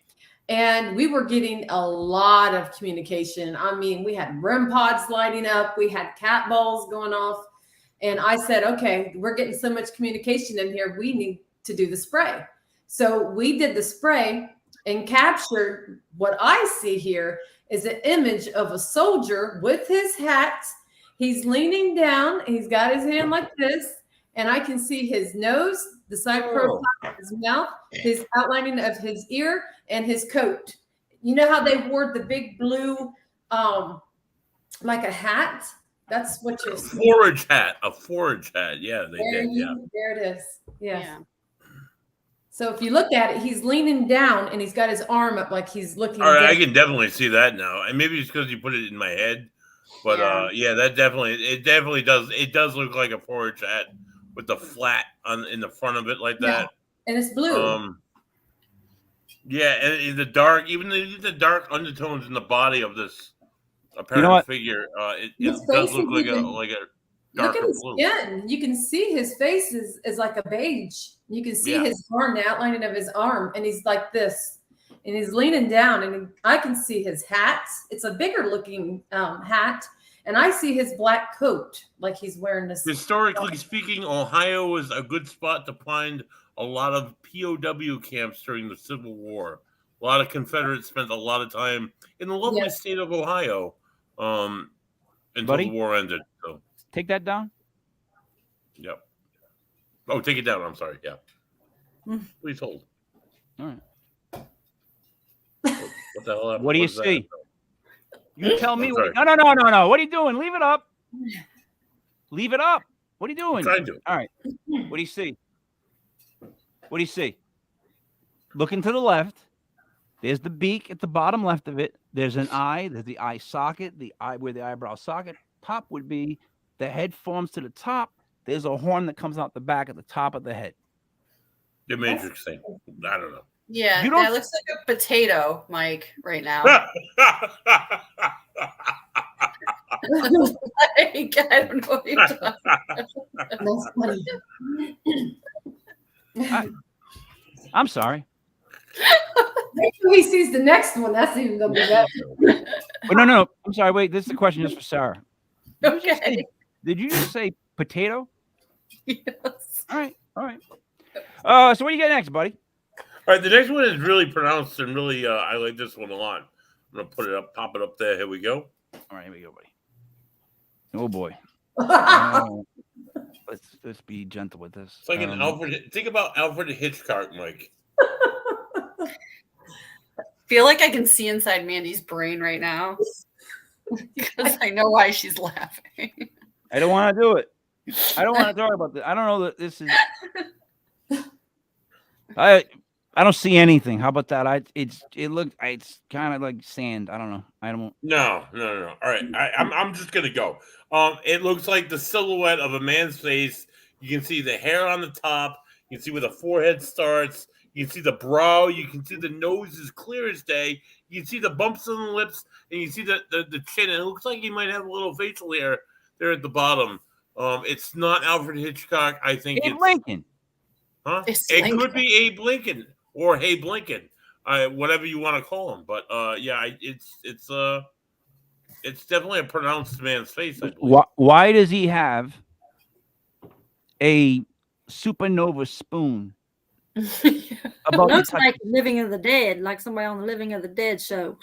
And we were getting a lot of communication. I mean, we had REM pods lighting up. We had cat balls going off. And I said, okay, we're getting so much communication in here. We need to do the spray. So we did the spray and captured what I see here is an image of a soldier with his hat. He's leaning down. He's got his hand like this. And I can see his nose, the side profile of his mouth, his outlining of his ear, and his coat. You know how they wore the big blue, like a hat? That's what you're seeing. A forage hat. Yeah, they did. Yeah. There it is. Yes. Yeah. So if you look at it, he's leaning down and he's got his arm up like he's looking. All right, down. I can definitely see that now. And maybe it's because you put it in my head. But that definitely does. It does look like a forage hat with the flat in the front of it like that. And it's blue. Yeah, and in the dark, even the dark undertones in the body of this apparent figure, it does look like a darker look at his blue. skin. You can see his face is like a beige. You can see his arm, the outlining of his arm, and he's like this. And he's leaning down, and I can see his hat. It's a bigger looking hat. And I see his black coat, like he's wearing this. Historically speaking, Ohio was a good spot to find a lot of POW camps during the Civil War. A lot of Confederates spent a lot of time in the lovely state of Ohio until the war ended. So take that down. Yep. Oh, take it down. I'm sorry. Yeah. Please hold. All right. What the hell happened? What do you see? You tell me. No. What are you doing? Leave it up. Leave it up. What are you doing? I'm trying to. All right. What do you see? Looking to the left. There's the beak at the bottom left of it. There's an eye. There's the eye socket. The eye where the eyebrow socket. Top would be the head forms to the top. There's a horn that comes out the back at the top of the head. The Matrix thing. I don't know. Yeah, You don't- that looks like a potato, Mike, right now. Like, I don't know what you're talking That's funny. I'm sorry. Wait till he sees the next one. That's even gonna be better. But no. I'm sorry. Wait, this is the question just for Sarah. Okay. Did you just say potato? Yes. All right. So what do you get next, buddy? All right, the next one is really pronounced and really, I like this one a lot. I'm going to put it up, pop it up there. Here we go. All right, here we go, buddy. Oh boy. Let's be gentle with this. It's like an Alfred. Think about Alfred Hitchcock, Mike. Feel like I can see inside Mandy's brain right now because I know why she's laughing. I don't want to do it. I don't want to talk about this. I don't know that this is. I don't see anything. How about that? It's kind of like sand. I don't know. I don't. No. All right, I'm just gonna go. It looks like the silhouette of a man's face. You can see the hair on the top. You can see where the forehead starts. You can see the brow. You can see the nose is clear as day. You can see the bumps on the lips, and you see the chin. And it looks like he might have a little facial hair there at the bottom. It's not Alfred Hitchcock. I think it's Lincoln. Huh? It's It Lincoln. could be Abe Lincoln or Hey Blinken, whatever you want to call him. But yeah, it's definitely a pronounced man's face. I believe. Why does he have a supernova spoon? About Looks the like Living of the Dead, like somebody on the Living of the Dead show.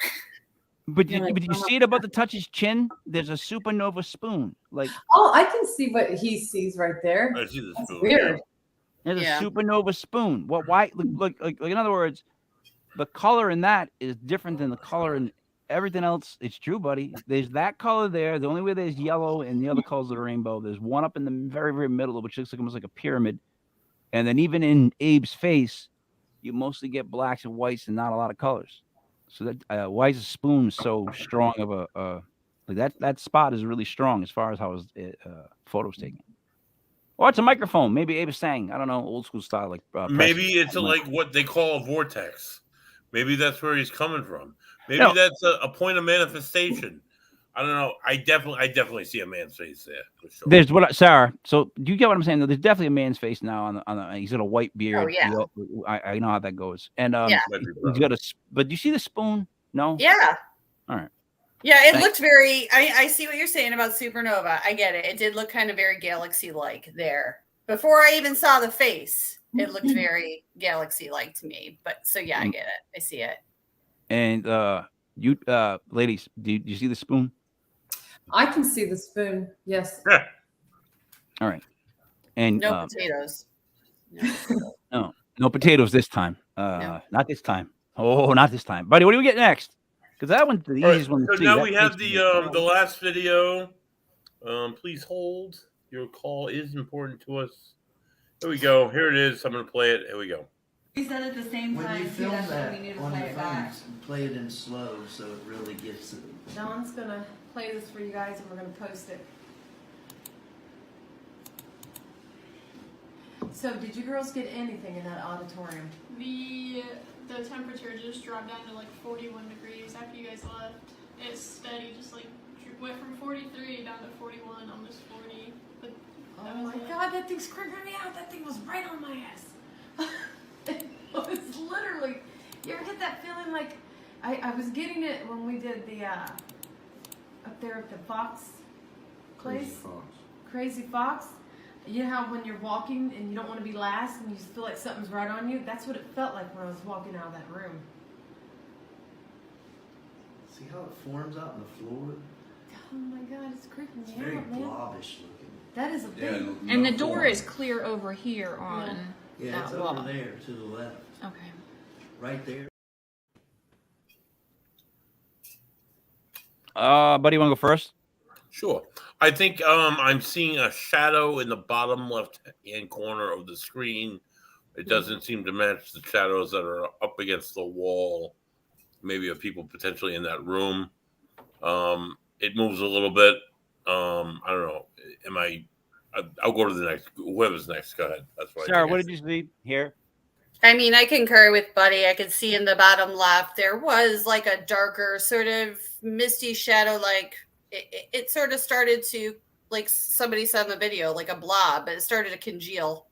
But Yeah, you see it about the touch his chin? There's a supernova spoon. Like Oh, I can see what he sees right there. I see the That's spoon. weird. there's Yeah. a supernova spoon. What? Why? Like in other words, the color in that is different than the color in everything else. It's true, buddy. There's that color there. The only way there's yellow and the other colors of the rainbow. There's one up in the very, very middle, which looks like almost like a pyramid. And then even in Abe's face, you mostly get blacks and whites and not a lot of colors. So that why is a spoon so strong of a like that spot is really strong as far as how his photos taken. Or it's a microphone. Maybe Abe is saying, I don't know, old school style like Maybe press. it's like what they call a vortex. Maybe that's where he's coming from. Maybe No. that's a point of manifestation. I don't know. I definitely see a man's face there for sure. There's Sarah. So do you get what I'm saying? There's definitely a man's face now on the he's got a white beard. Oh, yeah. I know how that goes. And Yeah. Might be he's brown. got but do you see the spoon? No? Yeah. All right. Yeah, it Thanks. looked very. I see what you're saying about supernova. I get it. It did look kind of very galaxy-like there. Before I even saw the face, it looked very galaxy-like to me. But so yeah, I get it. I see it. And you ladies, do you see the spoon? I can see the spoon. Yes. All right. And No potatoes. No. no potatoes this time. No. Not this time. Oh, not this time. Buddy, what do we get next? Because that one's the All easiest one to so see. now That we have face the last video. Please hold. Your call is important to us. Here we go. Here it is. I'm going to play it. Here we go. We said at the same When time, you too, film that's why that we need to on play your it back. phones, play it in slow so it really gets it. Dawn's gonna play this for you guys and we're gonna post it. So, did you girls get anything in that auditorium? The temperature just dropped down to like 41 degrees after you guys left. It's steady, just like went from 43 down to 41, almost 40. But Oh that was my it. god, that thing's creeping me out. That thing was right on my ass. It was literally, you ever get that feeling like, I was getting it when we did the, up there at the Fox place. Crazy Fox. You know how when you're walking and you don't want to be last and you just feel like something's right on you? That's what it felt like when I was walking out of that room. See how it forms out in the floor? Oh my god, it's creeping It's me very out, man. blobbish looking. That is a big. And the door is clear over here on Yeah, it's that over wall. there to the left. Okay. Right there. Buddy, you want to go first? Sure. I think I'm seeing a shadow in the bottom left-hand corner of the screen. It doesn't seem to match the shadows that are up against the wall maybe of people potentially in that room. It moves a little bit. I don't know. I'll go to the next. Whoever's next, go ahead. That's what. Sarah, what did you see here? I mean, I concur with Buddy. I could see in the bottom left there was like a darker, sort of misty shadow. Like it sort of started to, like somebody said in the video, like a blob, but it started to congeal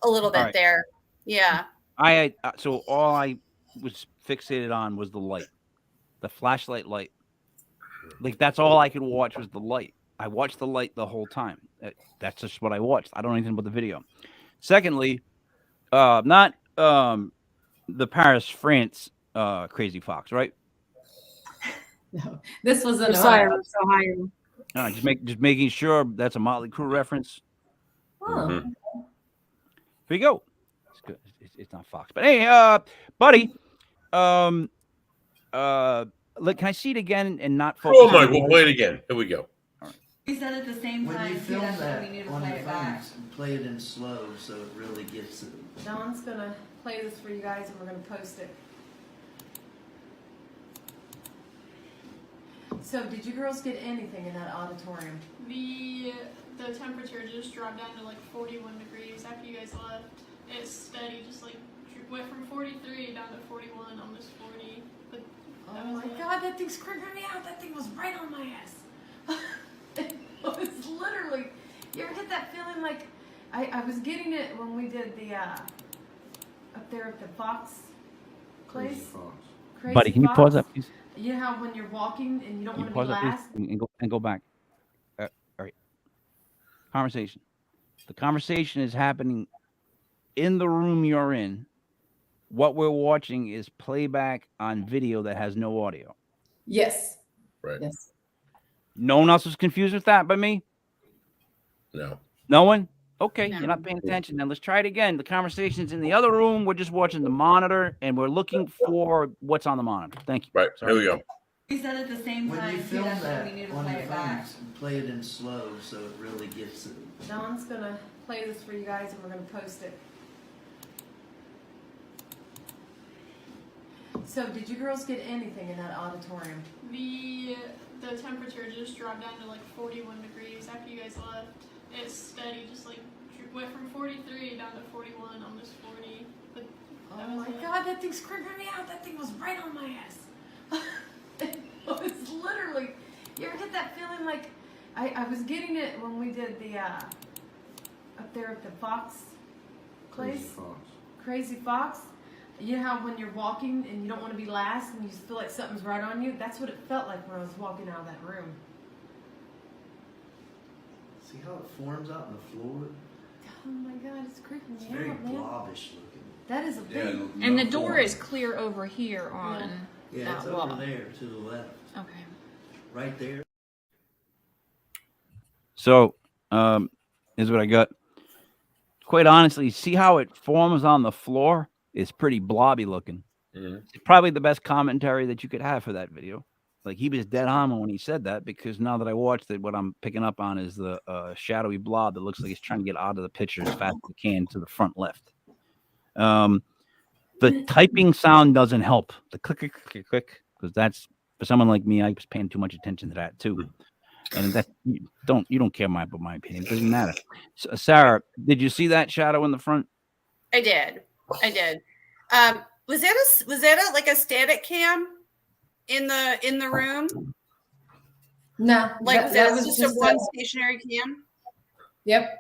a little bit there. Yeah. So all I was fixated on was the light, the flashlight light. Like that's all I could watch was the light. I watched the light the whole time. That's just what I watched. I don't know anything about the video. Secondly, not the Paris, France Crazy Fox, right? No, this was an Ohio. Just making sure that's a Motley Crue reference. Oh. Here we go. It's good. It's not Fox, but hey, Buddy, can I see it again and not focus? Oh my! We'll play it again. Here we go. We said at the same When time you too, film that's why that we need to on play your it back. phones, play it in slow so it really gets it. John's gonna play this for you guys, and we're gonna post it. So, did you girls get anything in that auditorium? The temperature just dropped down to like 41 degrees after you guys left. It's steady, just like went from 43 down to 41, almost 40. But Oh my God, that thing's creeping me out. That thing was right on my ass. It was literally. You ever get that feeling like I was getting it when we did the up there at the Fox place? Crazy Fox. Crazy Buddy, can you pause that, please? You know how when you're walking and you don't Can you want to pause be that, last? please, and go back. All right. Conversation. The conversation is happening in the room you're in. What we're watching is playback on video that has no audio. Yes. Right. Yes. No one else was confused with that but me? No. No one? Okay, No. you're not paying attention. Now let's try it again. The conversation's in the other room. We're just watching the monitor and we're looking for what's on the monitor. Thank you. Right. Sorry. Here we go. We said at the same When time you too, film that's why that we need to on play your it back. phones, play it in slow so it really gets it. John's gonna play this for you guys, and we're gonna post it. So, did you girls get anything in that auditorium? the temperature just dropped down to like 41 degrees after you guys left. It's steady, just like went from 43 down to 41, almost 40. But Oh my God, that thing's creeping me out. That thing was right on my ass. It was literally. You ever get that feeling like I was getting it when we did the up there at the Fox place? Crazy Fox. Crazy Fox. You know how when you're walking and you don't want to be last and you just feel like something's right on you? That's what it felt like when I was walking out of that room. See how it forms out on the floor? Oh my God, it's creeping It's me very out, man. blobbish looking. That is a big. And the door is clear over here on Yeah, that it's wall. over there to the left. Okay. Right there. So, here's what I got. Quite honestly, see how it forms on the floor? It's pretty blobby looking. Mhm. It's probably the best commentary that you could have for that video. Like he was dead on when he said that, because now that I watched it, what I'm picking up on is the shadowy blob that looks like it's trying to get out of the picture as fast as it can to the front left. The typing sound doesn't help. The click, click, click, click, because that's for someone like me. I was paying too much attention to that too. And that you don't care about my opinion. It doesn't matter. So, Sarah, did you see that shadow in the front? I did. Was that like a static cam in the room? No. Like that was just a a- one stationary cam? Yep.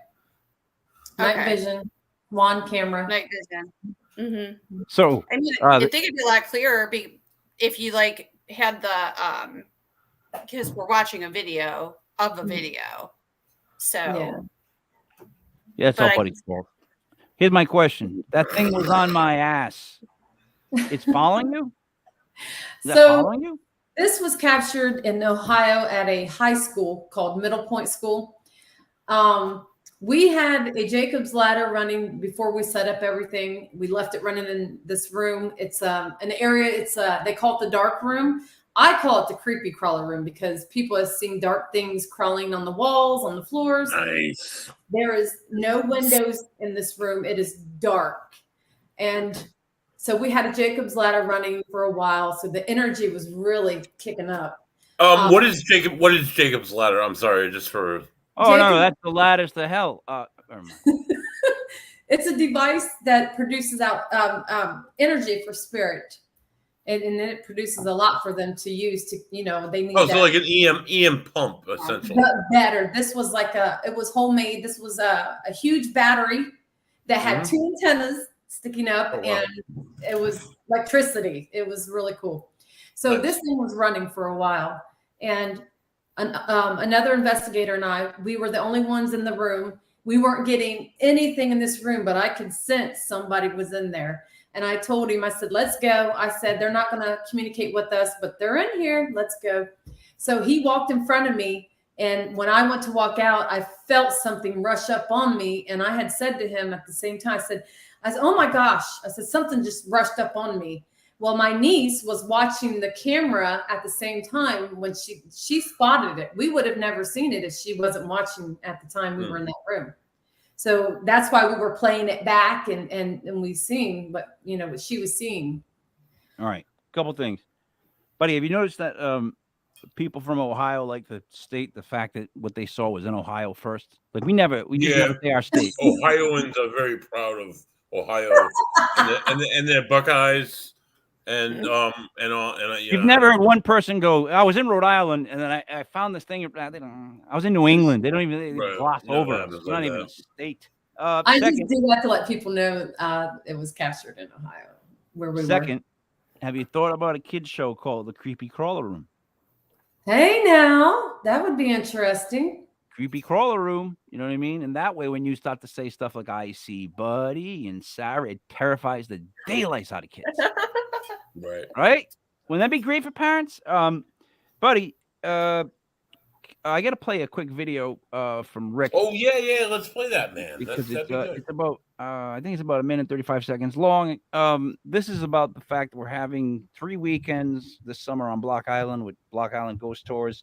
Night Okay. vision, wand camera. Night vision. Mm-hmm. So I mean, Uh, I think it'd be a lot clearer if you like had the because we're watching a video of a video. So Yeah. yeah, it's but all I- Buddy's fault. Here's my question. That thing was on my ass. It's following you? Is that So following you? this was captured in Ohio at a high school called Middle Point School. We had a Jacob's ladder running before we set up everything. We left it running in this room. It's an area. It's they call it the dark room. I call it the creepy crawler room because people have seen dark things crawling on the walls, on the floors. Nice. There is no windows in this room. It is dark. And So we had a Jacob's ladder running for a while. So the energy was really kicking up. What is Jacob's ladder? I'm sorry, just for. Oh no, that's the ladders to hell. Never mind. It's a device that produces out energy for spirit, and then it produces a lot for them to use to, they need. Oh, so like an EM pump essentially. Better. This was it was homemade. This was a huge battery that had two antennas sticking up, and it was electricity. It was really cool. So this thing was running for a while, and another investigator and I, we were the only ones in the room. We weren't getting anything in this room, but I could sense somebody was in there. And I told him, I said, let's go. I said, they're not going to communicate with us, but they're in here. Let's go. So he walked in front of me. And when I went to walk out, I felt something rush up on me. And I had said to him at the same time, I said, oh my gosh. I said, something just rushed up on me. Well, my niece was watching the camera at the same time when she spotted it. We would have never seen it if she wasn't watching at the time we were in that room. So that's why we were playing it back and we seen what she was seeing. All right, couple things, Buddy. Have you noticed that people from Ohio like to state the fact that what they saw was in Ohio first? Like we never say our state. Ohioans are very proud of Ohio and their Buckeyes. And You've never heard one person go, I was in Rhode Island and then I found this thing. I was in New England. They don't even gloss over us. It's not even a state. I just do that to let people know it was captured in Ohio, where we were. Have you thought about a kid's show called The Creepy Crawler Room? Hey, now that would be interesting. Creepy Crawler Room, you know what I mean? And that way, when you start to say stuff like I see Buddy and Sarah, it terrifies the daylights out of kids. Right? Wouldn't that be great for parents? Buddy, I got to play a quick video from Rick. Oh, yeah. Let's play that, man. Because it's about, I think it's about 1 minute, 35 seconds long. This is about the fact that we're having 3 weekends this summer on Block Island with Block Island Ghost Tours.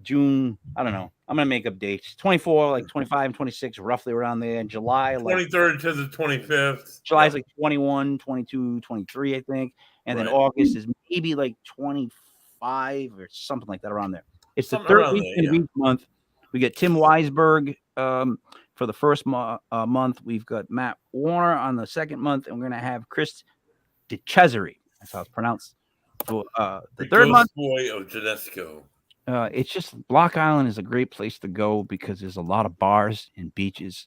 June, I don't know. I'm going to make up dates. 24, like 25 and 26, roughly around there. In July, 23rd to the 25th. July's like 21, 22, 23, I think. And then August is maybe like 25 or something like that around there. It's the third weekend of each month. We get Tim Weisberg for the first month. We've got Matt Warner on the second month. And we're going to have Chris DeCesare. That's how it's pronounced. For the third month. Boy of Genesco. It's just Block Island is a great place to go because there's a lot of bars and beaches.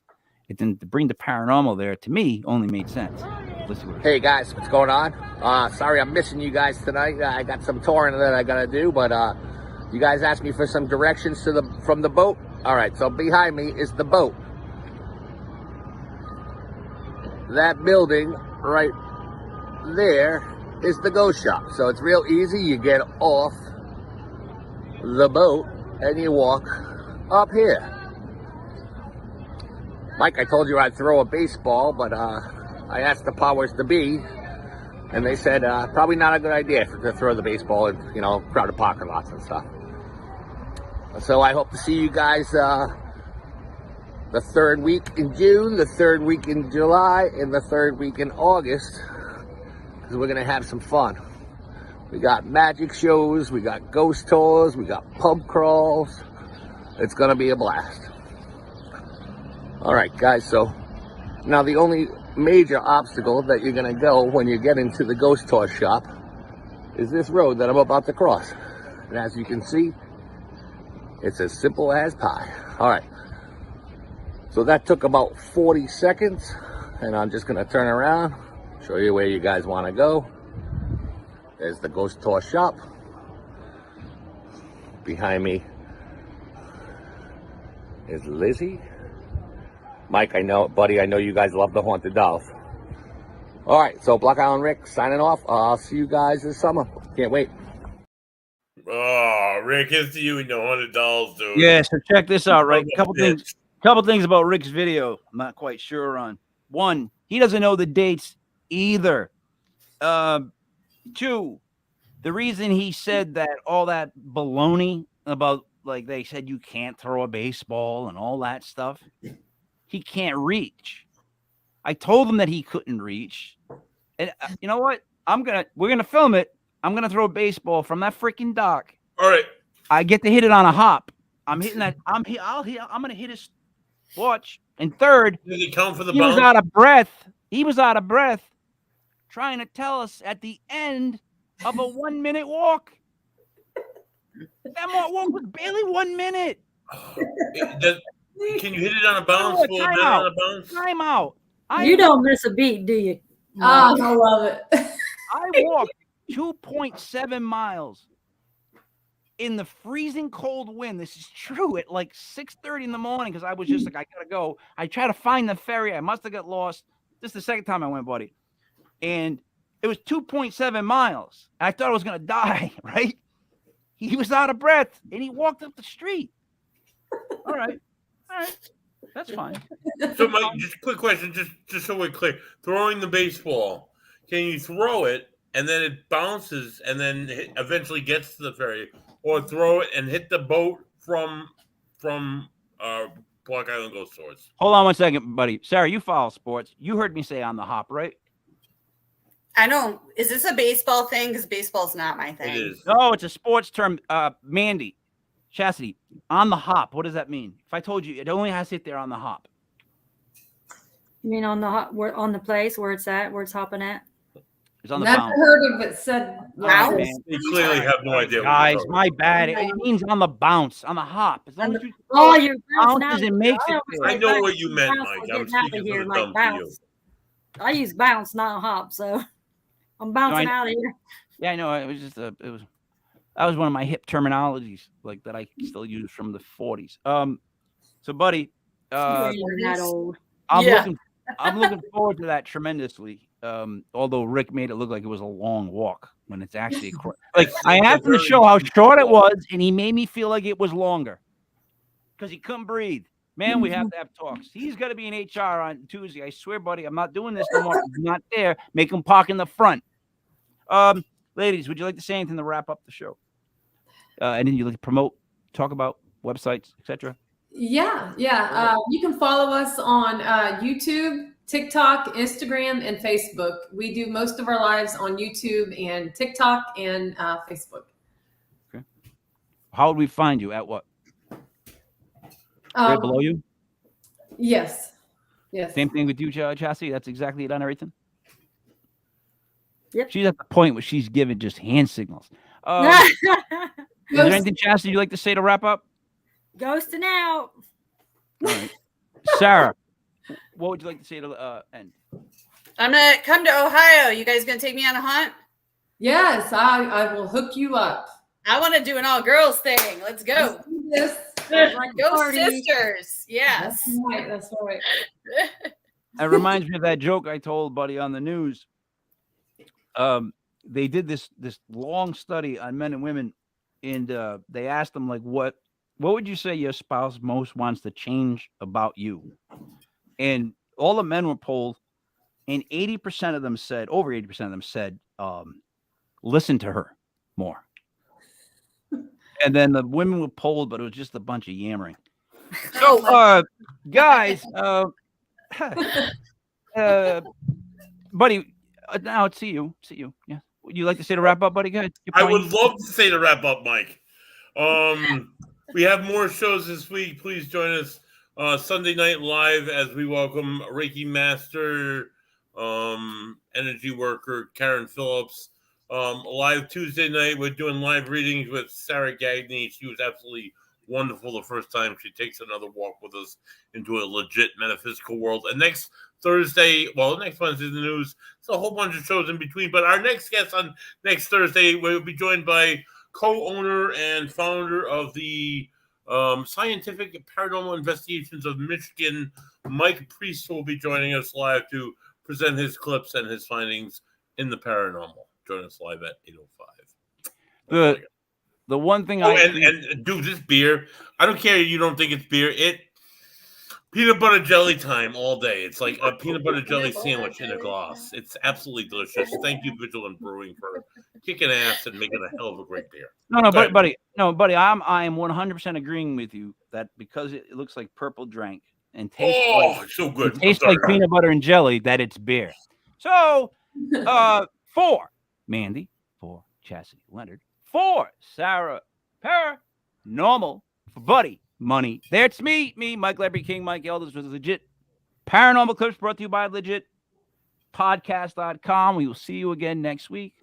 And then to bring the paranormal there, to me, only made sense. Hey guys, what's going on? Sorry I'm missing you guys tonight. I got some touring that I gotta do, but you guys asked me for some directions from the boat. All right, so behind me is the boat. That building right there is the ghost shop. So it's real easy. You get off the boat and you walk up here. Mike, I told you I'd throw a baseball, but I asked the powers to be, and they said probably not a good idea to throw the baseball in, crowded parking lots and stuff. So I hope to see you guys the third week in June, the third week in July, and the third week in August, because we're gonna have some fun. We got magic shows, we got ghost tours, we got pub crawls. It's gonna be a blast. All right, guys, so now the only major obstacle that you're gonna go when you get into the ghost tour shop is this road that I'm about to cross. And as you can see, it's as simple as pie. All right, so that took about 40 seconds, and I'm just gonna turn around, show you where you guys wanna go. There's the ghost tour shop. Behind me is Lizzie. Mike, Buddy, I know you guys love the haunted dolls. All right, so Block Island Rick signing off. I'll see you guys this summer. Can't wait. Oh, Rick, it's you and the haunted dolls, dude. Yeah, so check this out, right? Couple things about Rick's video I'm not quite sure on. One, he doesn't know the dates either. Two, the reason he said that all that baloney about, like, they said you can't throw a baseball and all that stuff, he can't reach. I told him that he couldn't reach. And you know what? We're gonna film it. I'm gonna throw a baseball from that freaking dock. All right. I get to hit it on a hop. I'm hitting that. I'm gonna hit his. Watch. And third, Did he count for the he was bounce? out of breath. He was out of breath, trying to tell us at the end of a 1 minute walk. That walk was barely 1 minute. Can you hit it on a bounce? Will it hit on a bounce? Time out. You don't miss a beat, do you? Oh, I love it. I walked 2.7 miles in the freezing cold wind. This is true at like 6:30 in the morning because I was just like, I gotta go. I tried to find the ferry. I must have got lost. This is the second time I went, buddy. And it was 2.7 miles. I thought I was gonna die, right? He was out of breath and he walked up the street. All right. That's fine. So, Mike, just a quick question, just so we're clear. Throwing the baseball, can you throw it and then it bounces and then eventually gets to the ferry, or throw it and hit the boat from Block Island Ghost Swords? Hold on 1 second, buddy. Sarah, you follow sports. You heard me say on the hop, right? I don't. Is this a baseball thing? Because baseball's not my thing. It is. No, it's a sports term. Mandy, Chastity, on the hop. What does that mean? If I told you, it only has to hit there on the hop. You mean on the place where it's at, where it's hopping at? It's on the Never bounce. heard of it said. Wow. You clearly have no idea. Guys, what you're my bad. It means on the bounce, on the hop. As long as you Oh, you're bouncing bounces out. and makes it. I know what you meant, Bounce, Mike. we're I'm getting out of speaking here, for the Mike, dumb for you. bounce. I use bounce, not hop, so I'm bouncing No, out of here. Yeah, I know. It was just that was one of my hip terminologies, like that I still use from the 40s. So, buddy, You ain't even that old. I'm looking forward to that tremendously. Although Rick made it look like it was a long walk when it's actually like I asked him to show how short it was, and he made me feel like it was longer because he couldn't breathe. Man, we have to have talks. He's got to be in HR on Tuesday. I swear, buddy, I'm not doing this no more. He's not there. Make him park in the front. Ladies, would you like to say anything to wrap up the show? And then you like to promote, talk about websites, etc. Yeah. You can follow us on YouTube, TikTok, Instagram, and Facebook. We do most of our lives on YouTube and TikTok and Facebook. Okay. How would we find you? At what? Right below you? Yes. Same thing with you, Chastity. That's exactly it on everything. Yep. She's at the point where she's giving just hand signals. Is there anything, Chastity, you'd like to say to wrap up? Ghosting out. All right. Sarah, what would you like to say to end? I'm gonna come to Ohio. You guys gonna take me on a hunt? Yes, I will hook you up. I want to do an all girls thing. Let's go. Yes. Like Go party. sisters. Yes. That's right. It reminds me of that joke I told Buddy on the news. They did this long study on men and women, and they asked them, like, what would you say your spouse most wants to change about you? And all the men were polled, and 80% of them said, over 80% of them said, listen to her more. And then the women were polled, but it was just a bunch of yammering. So, guys, Buddy, now it's see you. Yeah. Would you like to say to wrap up, Buddy? Go ahead. I would love to say to wrap up, Mike. We have more shows this week. Please join us Sunday night live as we welcome Reiki Master, energy worker Karen Phillips. Live Tuesday night, we're doing live readings with Sarah Gagney. She was absolutely wonderful the first time. She takes another walk with us into a legit metaphysical world. And next Thursday, next Wednesday, the news. It's a whole bunch of shows in between. But our next guest on next Thursday will be joined by co-owner and founder of the Scientific Paranormal Investigations of Michigan, Mike Priest, will be joining us live to present his clips and his findings in the paranormal. Join us live at 8:05. The one thing and dude, this beer, I don't care. You don't think it's beer. Peanut butter jelly time all day. It's like a peanut butter jelly sandwich in a glass. It's absolutely delicious. Thank you, Vigilant Brewing, for kicking ass and making a hell of a great beer. Buddy, I am 100% agreeing with you that because it looks like purple drank and tastes so good. it tastes like peanut butter and jelly, that it's beer. So For Mandy, for Chastity Leonard, for Sarah Paranormal, for Buddy Money. That's me, Mike Larry King, Mike Elders with Legit Paranormal Clips brought to you by Legit Podcast.com. We will see you again next week.